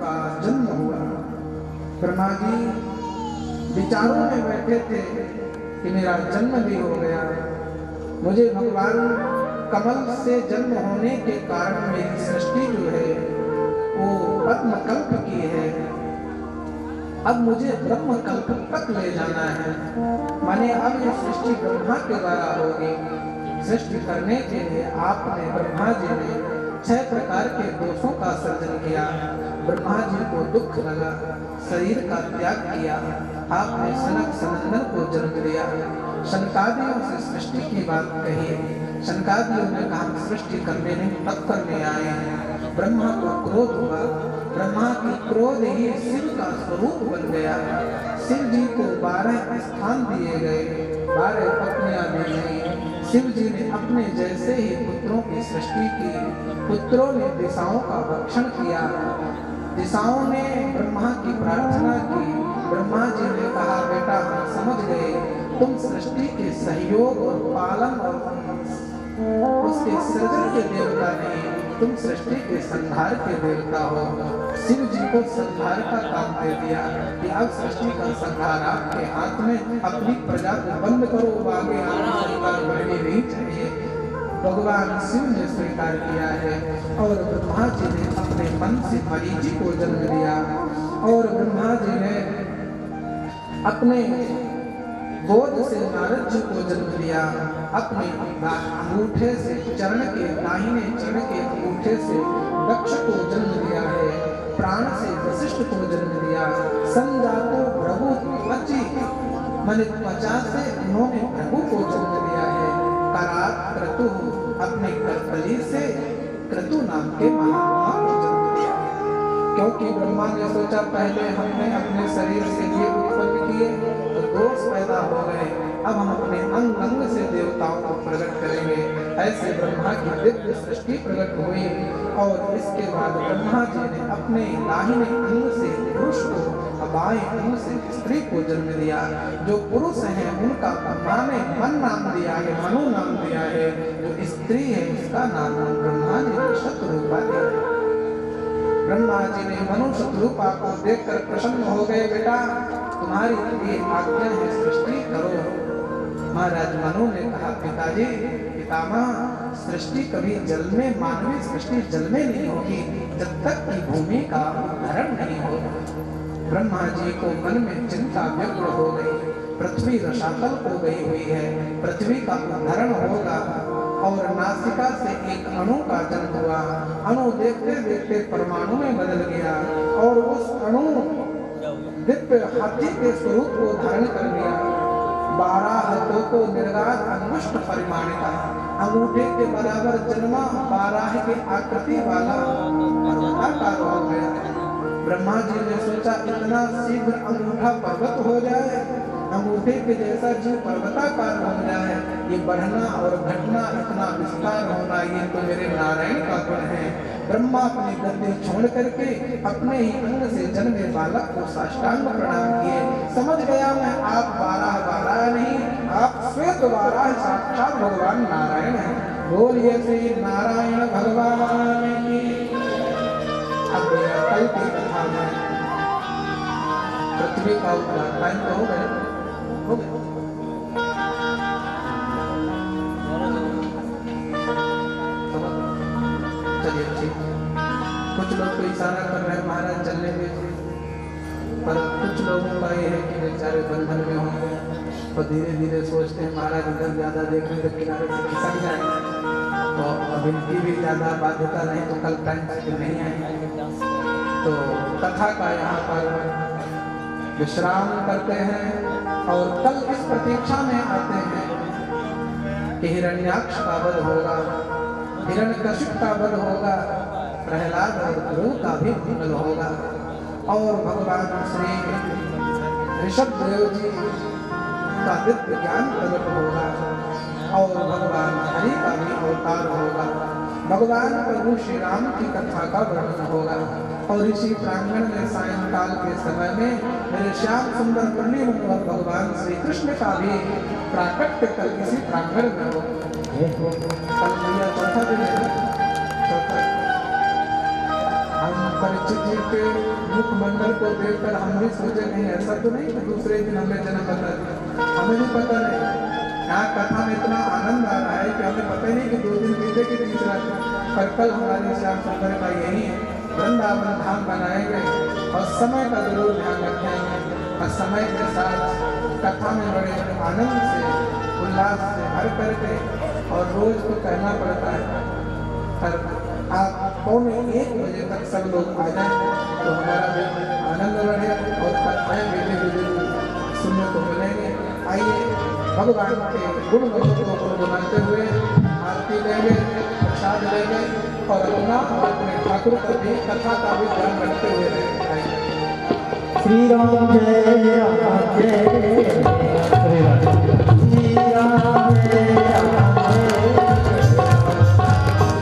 का जन्म हुआ। ब्रह्मा जी विचारों में बैठे थे कि मेरा जन्म भी हो गया, मुझे भगवान कमल से जन्म होने के कारण मेरी सृष्टि जो है वो पद्मकल्प की है, अब मुझे ब्रह्मकल्प तक ले जाना है। माने अब ये सृष्टि ब्रह्मा के द्वारा होगी। सृष्टि करने के लिए आपने ब्रह्मा जी ने 6 प्रकार के दोषों का सर्जन किया। ब्रह्मा जी को दुख लगा, शरीर का त्याग किया, आपने सनक सनंदन को जन्म दिया। शनकादियों से सृष्टि की बात कही, शनकादियों ने कहा सृष्टि करने नहीं तब करने आए हैं। ब्रह्मा को क्रोध हुआ, ब्रह्मा की क्रोध ही शिव का स्वरूप बन गया। शिव जी को 12 स्थान दिए गए, 12 पत्नियां दी गई। शिव जी ने अपने जैसे ही पुत्रों की सृष्टि की, पुत्रों ने दिशाओं का भक्षण किया, दिशाओं ने ब्रह्मा की प्रार्थना की। ब्रह्मा जी ने कहा बेटा हम समझ गए, तुम सृष्टि के सहयोग और पालन और उसके सृजन के देवता नहीं, तुम सृष्टि के संहार के देवता हो। शिव जी को संहार का काम दे दिया कि अब सृष्टि का संहार आपके हाथ में, अपनी प्रजा को बंद करो, आगे आगे संहार बढ़नी नहीं चाहिए। भगवान शिव ने स्वीकार किया है और ब्रह्मा जी ने अपने मन से मरीचि को जन्म दिया और ब्रह्मा जी ने अपने गोद से नारद जी को जन्म दिया। अपने अंगूठे से चरण के दाहिने चरण के अंगूठे से दक्ष को जन्म दिया है। प्राण से वशिष्ठ को जन्म दिया। संजातो प्रभु त्वचि माने त्वचा से उन्होंने प्रभु को जन्म दिया है। करात क्रतु अपने करतली से क्रतु नाम के महात्मा को जन्म दिया है। क्योंकि ब्रह्मा ने सोचा पहले हमने अपने शरीर से ये उत्पन्न किए तो दोष पैदा हो गए, अब हम अपने अंग अंग से देवताओं को प्रकट करेंगे। ऐसे ब्रह्मा की दिव्य सृष्टि प्रकट हुई और इसके बाद ब्रह्मा जी ने अपने दाहिने अंग से पुरुष को, बाएं अंग से स्त्री को जन्म दिया। जो पुरुष हैं उनका ब्रह्मा ने मन नाम दिया है, मनु नाम दिया है। जो स्त्री है उसका नाम ब्रह्मा जी ने शत्रुपा दिया है। ब्रह्मा जी ने मनु शत्रुपा को देखकर प्रसन्न हो गए, बेटा तुम्हारी ये आज्ञा है सृष्टि करो। महाराज मनु ने कहा, पिताजी, पितामह, सृष्टि कभी जल में, मानवीय सृष्टि जल में नहीं होगी जब तक कि भूमि का उद्धारण नहीं होगा। ब्रह्मा जी को मन में चिंता व्यग्र हो गई, पृथ्वी रसातल हो गई हुई है, पृथ्वी का उद्धारण होगा। और नासिका से एक अणु का जन्म हुआ, अणु देखते देखते परमाणु में बदल गया और उस अणु दिव्य हाथी के स्वरूप को धारण कर लिया। 12 हाथों को निर्गात अंगुष्ठ परिमाणिका, अंगूठे के बराबर जन्मा, 12 के आकृति वाला पर्वताकार हो गया। ब्रह्मा जी ने सोचा इतना शीघ्र अंगूठा पर्वत हो जाए, अंगूठे के जैसा जीव पर्वताकार हो जाए, ये बढ़ना और घटना, इतना विस्तार होना, ये तो मेरे नारायण का गुण है। ब्रह्मा अपनी गद्दी छोड़ करके अपने ही अंग से जन्मे बालक को साष्टांग प्रणाम किए। समझ गया मैं, आप 12 नहीं, आप श्वेत 12 साक्षात भगवान नारायण है। बोलिए श्री नारायण भगवान की। अब कल की कथा में पृथ्वी का उद्धार टाइम तो हो गया, हो गया। चलिए ठीक, कुछ लोग तो इशारा कर रहे हैं महाराज चलने में, पर कुछ लोगों का ये है कि बेचारे बंधन में होंगे और धीरे धीरे सोचते हैं महाराज इधर ज्यादा देखने के किनारे से खिसक जाए, तो अब इनकी भी ज्यादा बाध्यता नहीं तो कल टाइम से नहीं आएंगे। तो कथा का यहाँ पर विश्राम करते हैं और कल इस प्रतीक्षा में आते हैं कि हिरण्याक्ष का वध होगा, हिरण्यकशिप का वध होगा, प्रहलाद और ध्रुव का भी मंगल होगा और भगवान श्री ऋषभदेव जी का दिव्य ज्ञान प्रकट होगा और भगवान हरि का भी अवतार होगा। भगवान प्रभु श्री राम की कथा का वर्णन होगा और इसी प्रांगण में सायंकाल के समय में मेरे श्याम सुंदर मुरली मनोहर भगवान श्री कृष्ण का भी प्राकट्य कल इसी प्रांगण में हो। कल भैया चौथा दिन है, हम परीक्षित जी के मुखमंडल को देखकर हम भी सोचे नहीं, ऐसा तो नहीं कि दूसरे दिन हमें जन्म बता दिया, हमें भी पता नहीं। यहाँ कथा में इतना आनंद आ रहा है कि हमें पता ही नहीं कि 2 दिन बीते कि तीसरा दिन, पर कल हमारे श्याम सुंदर का यही है, वृंदावन धाम बनाएंगे और समय का जरूर ध्यान रखेंगे और समय के साथ कथा में बड़े आनंद से, उल्लास से भर करके, और रोज को कहना पड़ता है पर आप 1:45 बजे तक सब लोग आ जाए तो हमारा भी आनंद बढ़े और कथाएं बेटे भी सुनने को मिलेंगे। आइए भगवान के गुण गणों को गुनगुनाते हुए आरती लेंगे, प्रसाद लेंगे और अपने ठाकुर का भी कथा का भी ध्यान रखते हुए रहेंगे। श्री राम जय राम जय श्री राम, श्री राम जय राम जय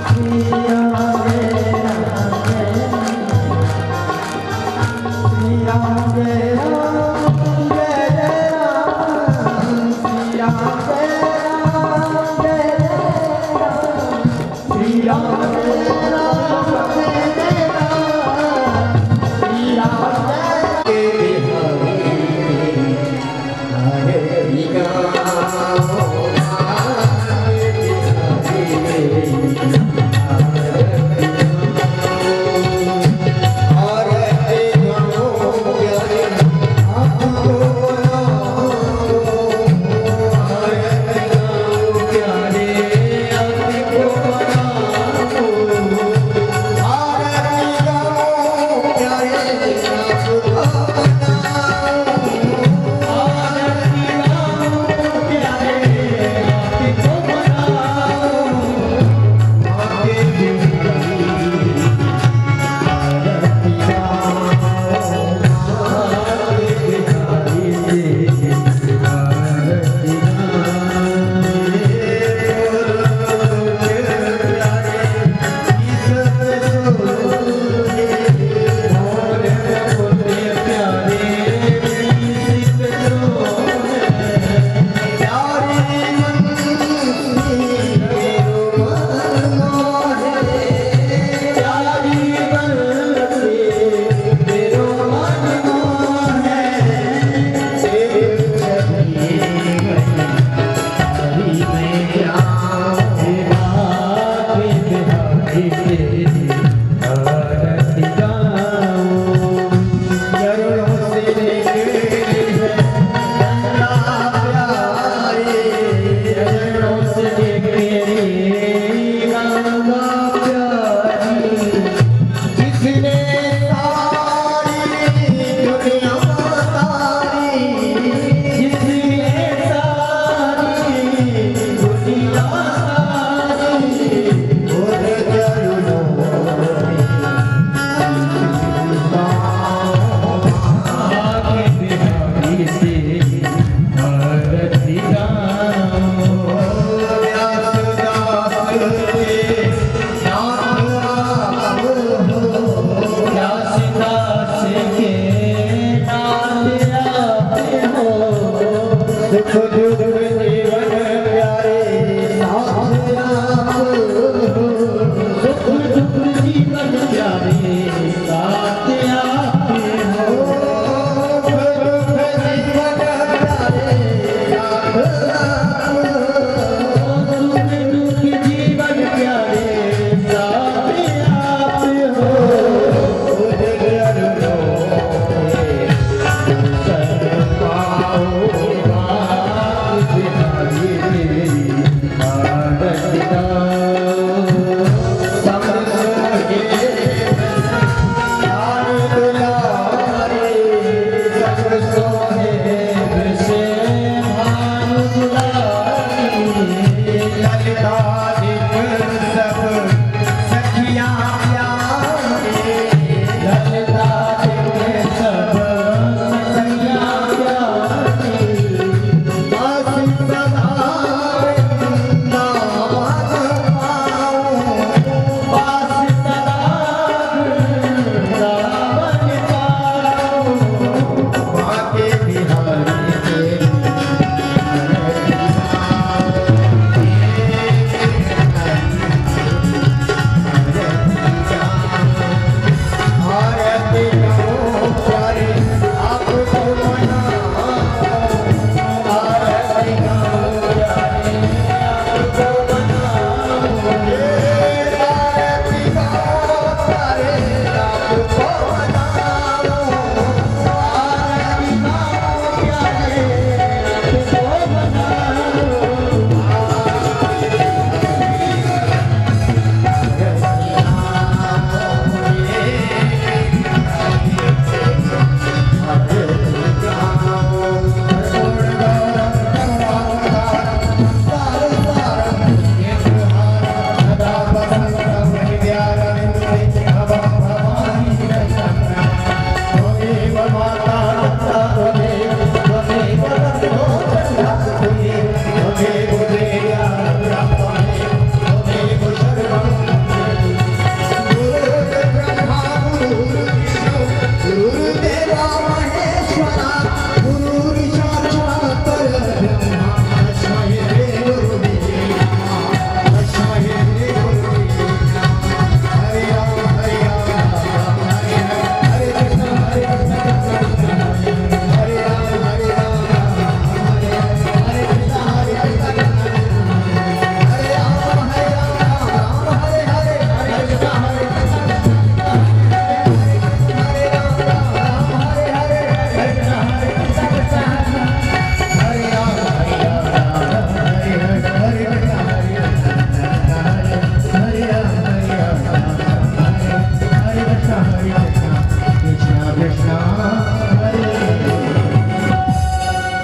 श्री राम जय राम जय श्री राम जय राम जय जय राम श्री राम जय राम जय जय राम श्री राम जय राम जय जय राम श्री राम जय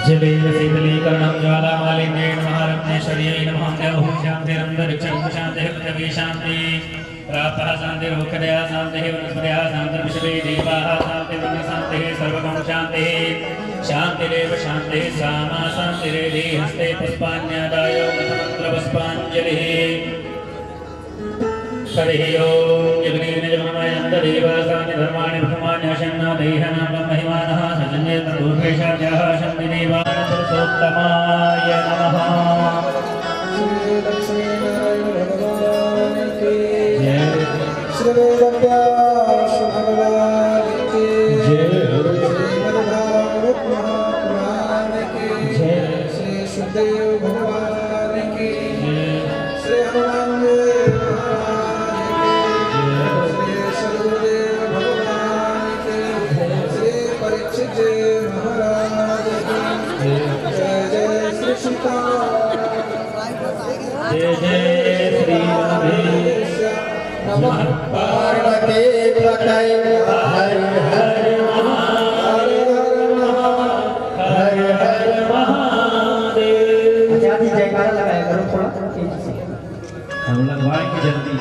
जलेन शीतलीकरणं ज्वालामालिन्येन महारत्नेश्वर्यै नमः देवः शान्तिरन्तरिक्षं शान्तिः पृथिवी शान्तिः प्राप्तः शान्तिर्मुखदया शान्तिः वनस्पतयः शान्तिर्विश्वे देवाः शान्तिर्ब्रह्म शान्तिः सर्वगं शान्तिः शान्तिरेव शान्तिः सामा शान्तिरेधि हस्ते पुष्पाण्यादाय मन्त्रपुष्पाञ्जलिः हरिः ओम् यज्ञेनजमनमयन्तदेवासानि धर्माणि प्रथमान्यशन्नादेहनां ब्रह्महिमानः सजन्येन्द्रदूर्भेषाद्याः शन्तिदेवानन्दपुरुषोत्तमाय नमः। श्री लक्ष्मीनारायण भगवान की श्री वेदव्यास भगवान की श्रीमद्भागवत महापुराण की श्री सुखदेव भगवान की श्री हनुमान जय जय श्री नमः पार्वती पतये हर हर हर हर महादेव। जयकारा लगाया करो थोड़ा। हम लगवाएंगे जल्दी।